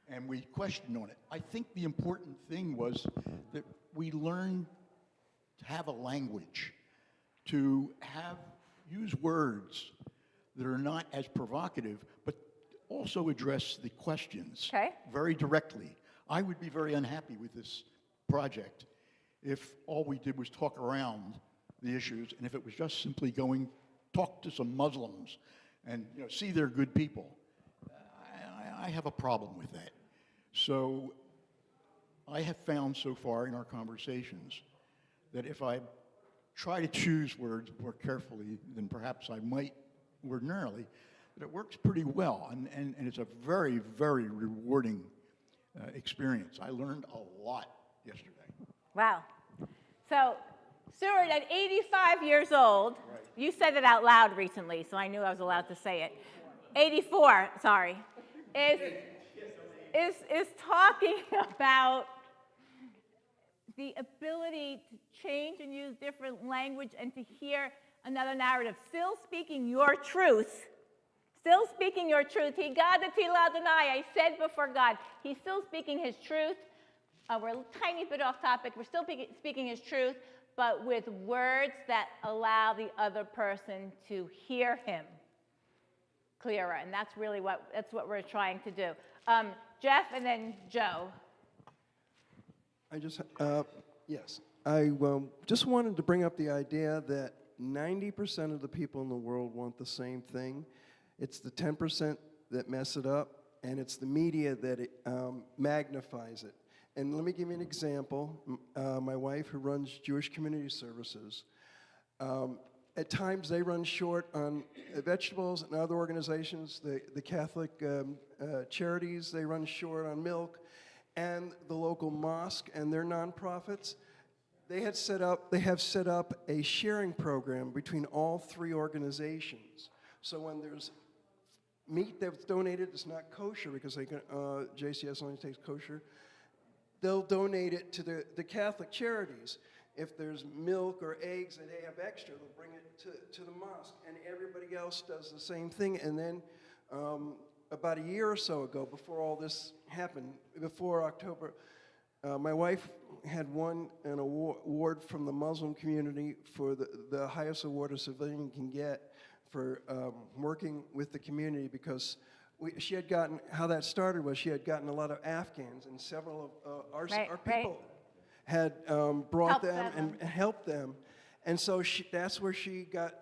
and we questioned on it. I think the important thing was that we learned to have a language, to use words that are not as provocative, but also address the questions very directly. I would be very unhappy with this project if all we did was talk around the issues, and if it was just simply talk to some Muslims and see they're good people. I have a problem with that. So I have found so far in our conversations that if I try to choose words more carefully than perhaps I might ordinarily, that it works pretty well, and it's a very, very rewarding experience. I learned a lot yesterday. Wow. So, Stuart, at 85 years old, you said it out loud recently, so I knew I was allowed to say it. 84, sorry, is talking about the ability to change and use different language and to hear another narrative. Still speaking your truth. Still speaking your truth. He God the Tila Adonai. I said before God, he's still speaking his truth. We're a tiny bit off topic. We're still speaking his truth, but with words that allow the other person to hear him clearer. And that's really what we're trying to do. Jeff and then Joe. I just wanted to bring up the idea that 90% of the people in the world want the same thing. It's the 10% that mess it up, and it's the media that magnifies it. And let me give you an example. My wife, who runs Jewish Community Services, at times they run short on vegetables, and other organizations, the Catholic charities, they run short on milk, and the local mosque and their nonprofits. They have set up a sharing program between all 3 organizations. So when there's meat that's donated that's not kosher, because JCS only takes kosher, they'll donate it to the Catholic charities. If there's milk or eggs that they have extra, they'll bring it to the mosque. And everybody else does the same thing. And then about a year or so ago, before all this happened, before October, my wife had won an award from the Muslim community for the highest award a civilian can get for working with the community, because she had gotten, how that started was she had gotten a lot of Afghans, and several of our people had brought them and helped them. And so that's where she got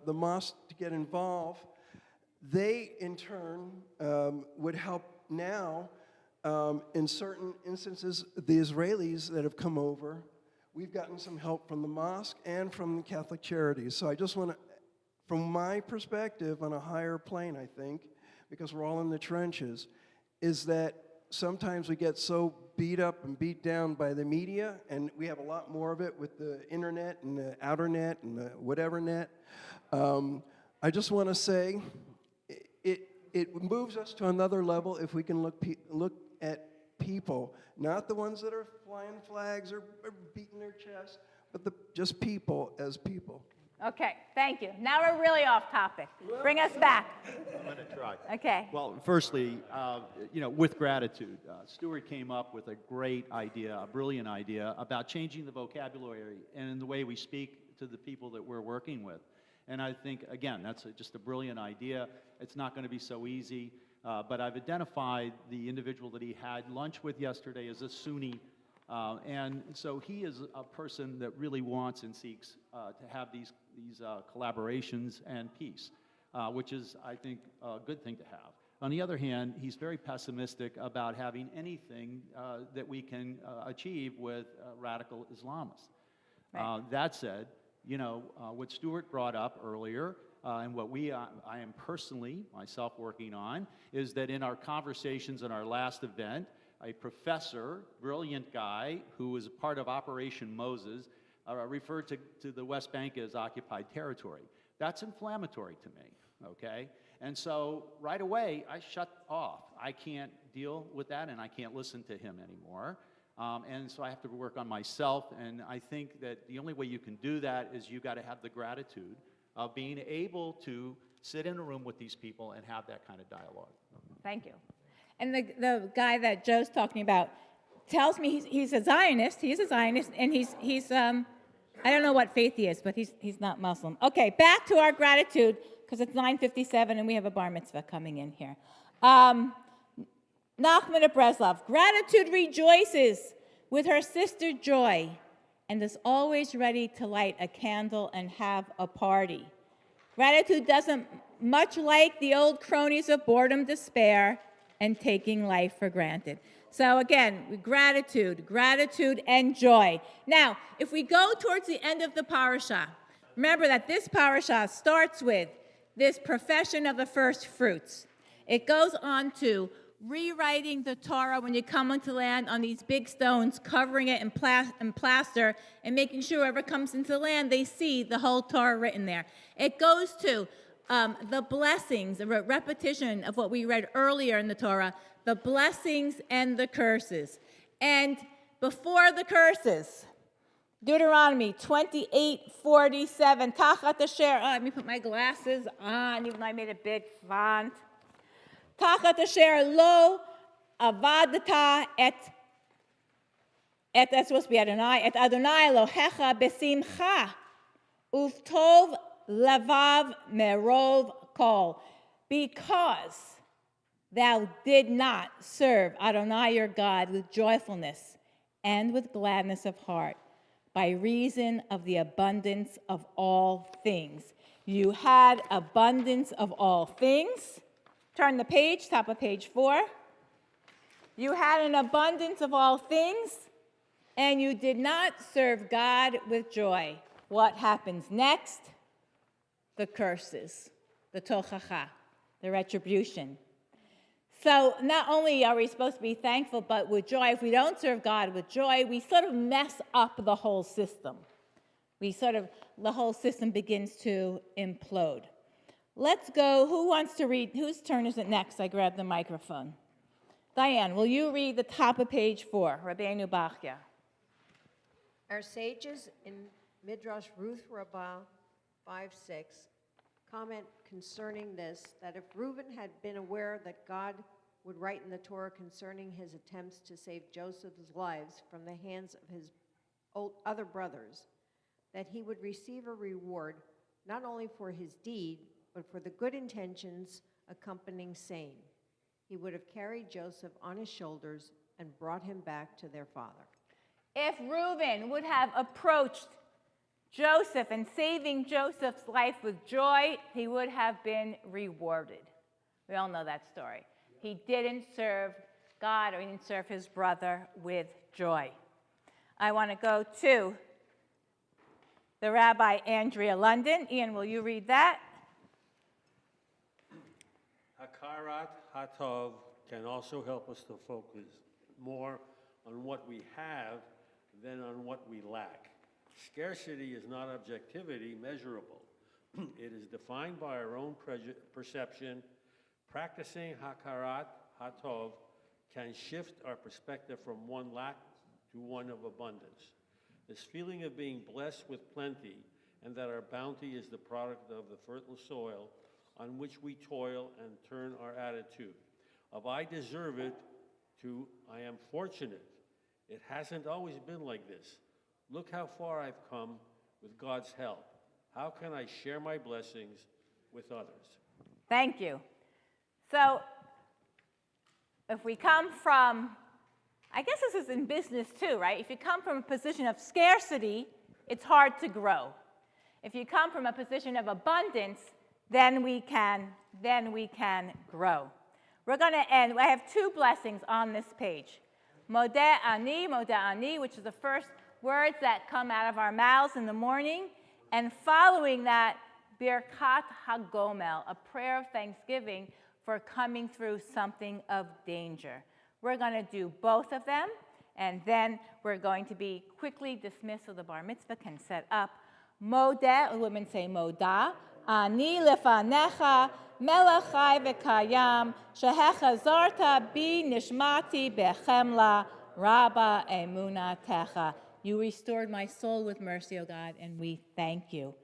the mosque to get involved. They, in turn, would help now, in certain instances, the Israelis that have come over. We've gotten some help from the mosque and from the Catholic charities. So I just want to, from my perspective, on a higher plane, I think, because we're all in the trenches, is that sometimes we get so beat up and beat down by the media, and we have a lot more of it with the internet and the outer net and the whatever net. I just want to say it moves us to another level if we can look at people, not the ones that are flying flags or beating their chests, but just people as people. Okay, thank you. Now we're really off topic. Bring us back. I'm going to try. Okay. Well, firstly, with gratitude, Stuart came up with a great idea, a brilliant idea about changing the vocabulary and the way we speak to the people that we're working with. And I think, again, that's just a brilliant idea. It's not going to be so easy, but I've identified the individual that he had lunch with yesterday as a Sunni. And so he is a person that really wants and seeks to have these collaborations and peace, which is, I think, a good thing to have. On the other hand, he's very pessimistic about having anything that we can achieve with radical Islamists. Right. That said, what Stuart brought up earlier, and what I am personally, myself, working on, is that in our conversations in our last event, a professor, brilliant guy, who was a part of Operation Moses, referred to the West Bank as occupied territory. That's inflammatory to me, okay? And so right away, I shut off. I can't deal with that, and I can't listen to him anymore. And so I have to work on myself, and I think that the only way you can do that is you got to have the gratitude of being able to sit in a room with these people and have that kind of dialogue. Thank you. And the guy that Joe's talking about tells me he's a Zionist. He's a Zionist, and he's I don't know what faith he is, but he's not Muslim. Okay, back to our gratitude, because it's 9:57 and we have a bar mitzvah coming in here. Nachman of Breslov. Gratitude rejoices with her sister Joy and is always ready to light a candle and have a party. Gratitude doesn't much like the old cronies of boredom, despair, and taking life for granted. So again, gratitude, and joy. Now, if we go towards the end of the parasha, remember that this parasha starts with this profession of the first fruits. It goes on to rewriting the Torah when you come into land on these big stones, covering it in plaster, and making sure whoever comes into the land, they see the whole Torah written there. It goes to the blessings, a repetition of what we read earlier in the Torah, the blessings and the curses. And before the curses, Deuteronomy 28:47, Tachat asher, let me put my glasses on, even though I made a big font. Tachat asher lo avadta that's supposed to be Adonai, et Adonai Elohecha besimcha, uvtov lavav merov kol, because thou did not serve Adonai your God with joyfulness and with gladness of heart, by reason of the abundance of all things. You had abundance of all things. Turn the page, top of page 4. You had an abundance of all things, and you did not serve God with joy. What happens next? The curses, the tochacha, the retribution. So not only are we supposed to be thankful, but with joy. If we don't serve God with joy, we sort of mess up the whole system. The whole system begins to implode. Let's go. Who wants to read? Whose turn is it next? I grabbed the microphone. Diane, will you read the top of page 4, Rabbeinu Bachya? Our sages in Midrash Ruth Rabbah 5:6 comment concerning this, that if Reuben had been aware that God would write in the Torah concerning his attempts to save Joseph's lives from the hands of his other brothers, that he would receive a reward not only for his deed, but for the good intentions accompanying same. He would have carried Joseph on his shoulders and brought him back to their father. If Reuben would have approached Joseph and saving Joseph's life with joy, he would have been rewarded. We all know that story. He didn't serve God, or he didn't serve his brother with joy. I want to go to the Rabbi Andrea London. Ian, will you read that? Hakarat Hatov can also help us to focus more on what we have than on what we lack. Scarcity is not objectivity measurable, It is defined by our own perception. Practicing hakarat hatov can shift our perspective from one lack to one of abundance. This feeling of being blessed with plenty and that our bounty is the product of the fertile soil on which we toil and turn our attitude. Of I deserve it to I am fortunate. It hasn't always been like this. Look how far I've come with God's help. How can I share my blessings with others? Thank you. So, if we come from, I guess this is in business too, right? If you come from a position of scarcity, it's hard to grow. If you come from a position of abundance, then we can grow. We're going to end. I have two blessings on this page. Modeh ani, which is the first words that come out of our mouths in the morning. And following that, Birkat HaGomel, a prayer of thanksgiving for coming through something of danger. We're going to do both of them, and then we're going to be quickly dismissed so the bar mitzvah can set up. Modeh, women say moda, ani lefanecha, melech chai v'kayam, shehechazarta bi nishmati bechemla, rabba emunatecha. You restored my soul with mercy, O God, and we thank you.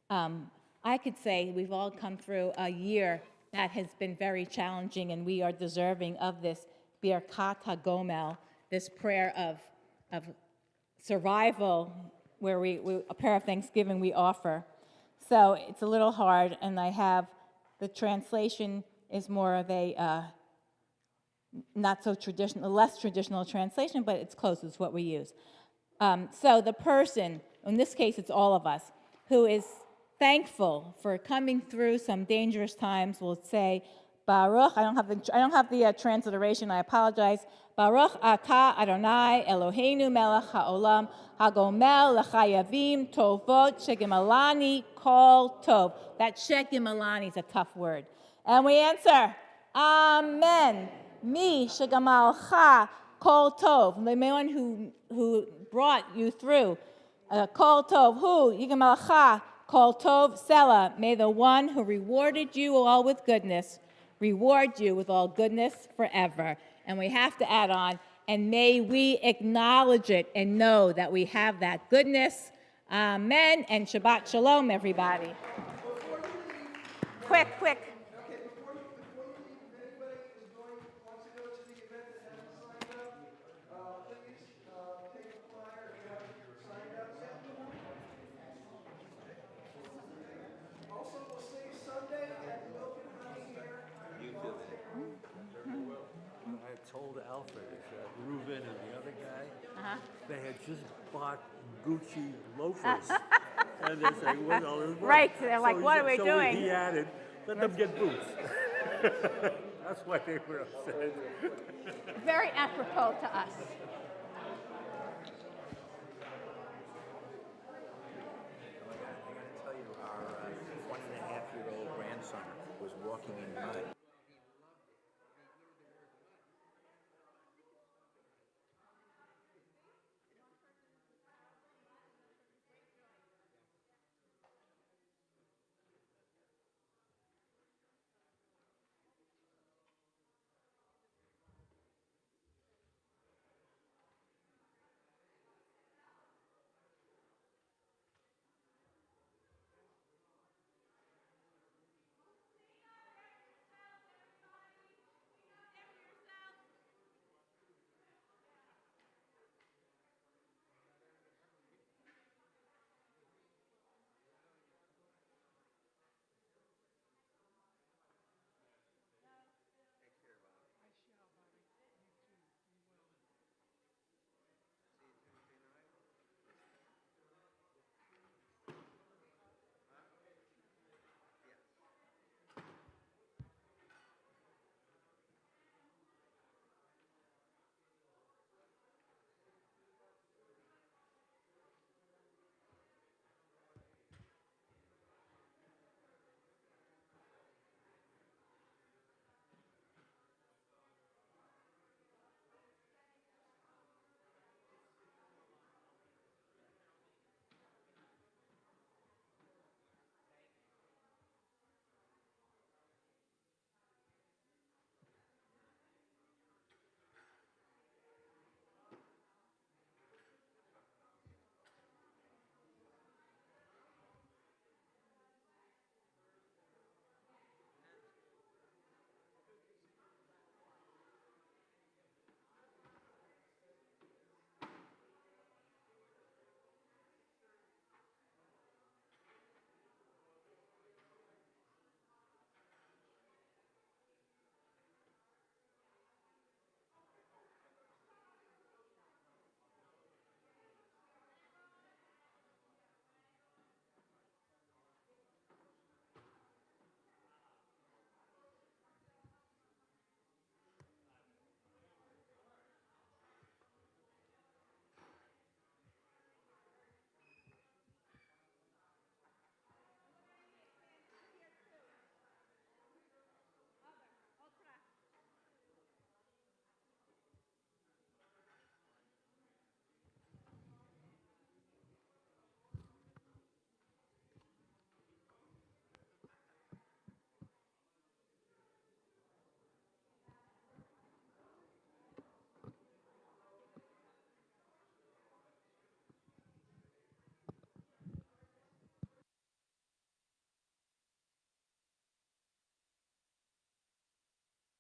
I could say we've all come through a year that has been very challenging, and we are deserving of this Birkat HaGomel, this prayer of survival, where a prayer of thanksgiving we offer. So it's a little hard, and I have the translation is more of a not so traditional, less traditional translation, but it's close. It's what we use. So the person, in this case, it's all of us, who is thankful for coming through some dangerous times will say, Baruch. I don't have the transliteration. I apologize. Baruch atah Adonai Eloheinu melech haolam hagomel lechayavim tovot shegimalani kol tov. That shegimalani is a tough word. And we answer, Amen. Mi shegamalcha kol tov. The man who brought you through. Kol tov, who? Yigamalcha kol tov sela. May the one who rewarded you all with goodness reward you with all goodness forever. And we have to add on, and may we acknowledge it and know that we have that goodness. Amen. And Shabbat Shalom, everybody. Quick. I told Alfred, Reuben and the other guy, they had just bought Gucci loafers. And they're saying, well, no, it's right, they're like, what are we doing? He added, let them get boots. That's why they were upset. Very apropos to us. I got to tell you, our 1.5-year-old grandson was walking in mud.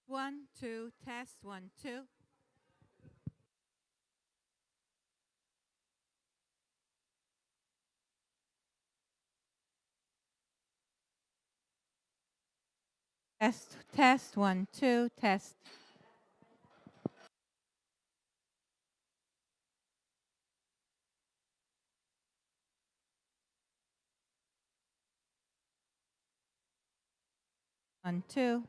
1, 2, test, 1, 2. Test, 1, 2, test. One, two.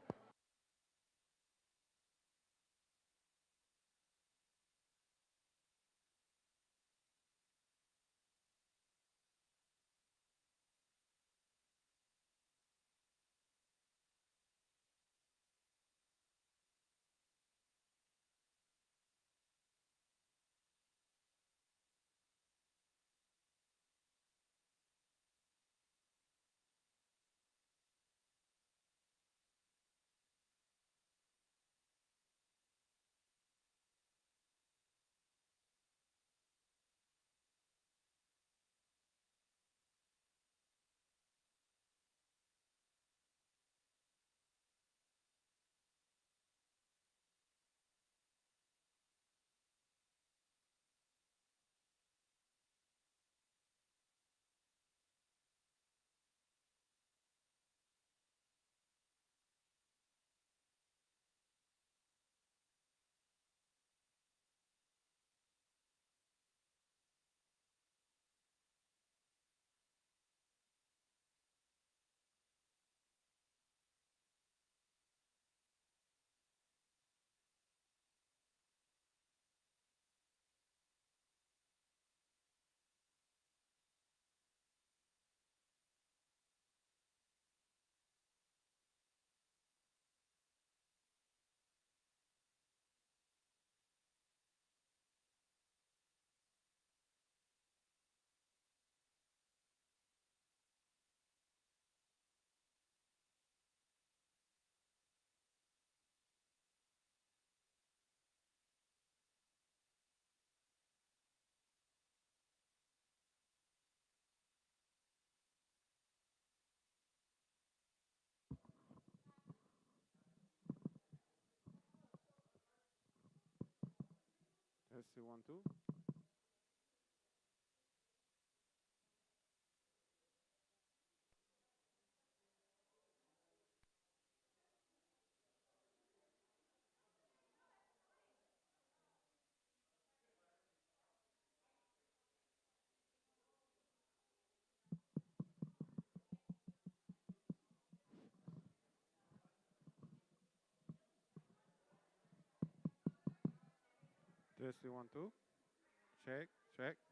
Testing 1, 2. Testing 1, 2. Check, check.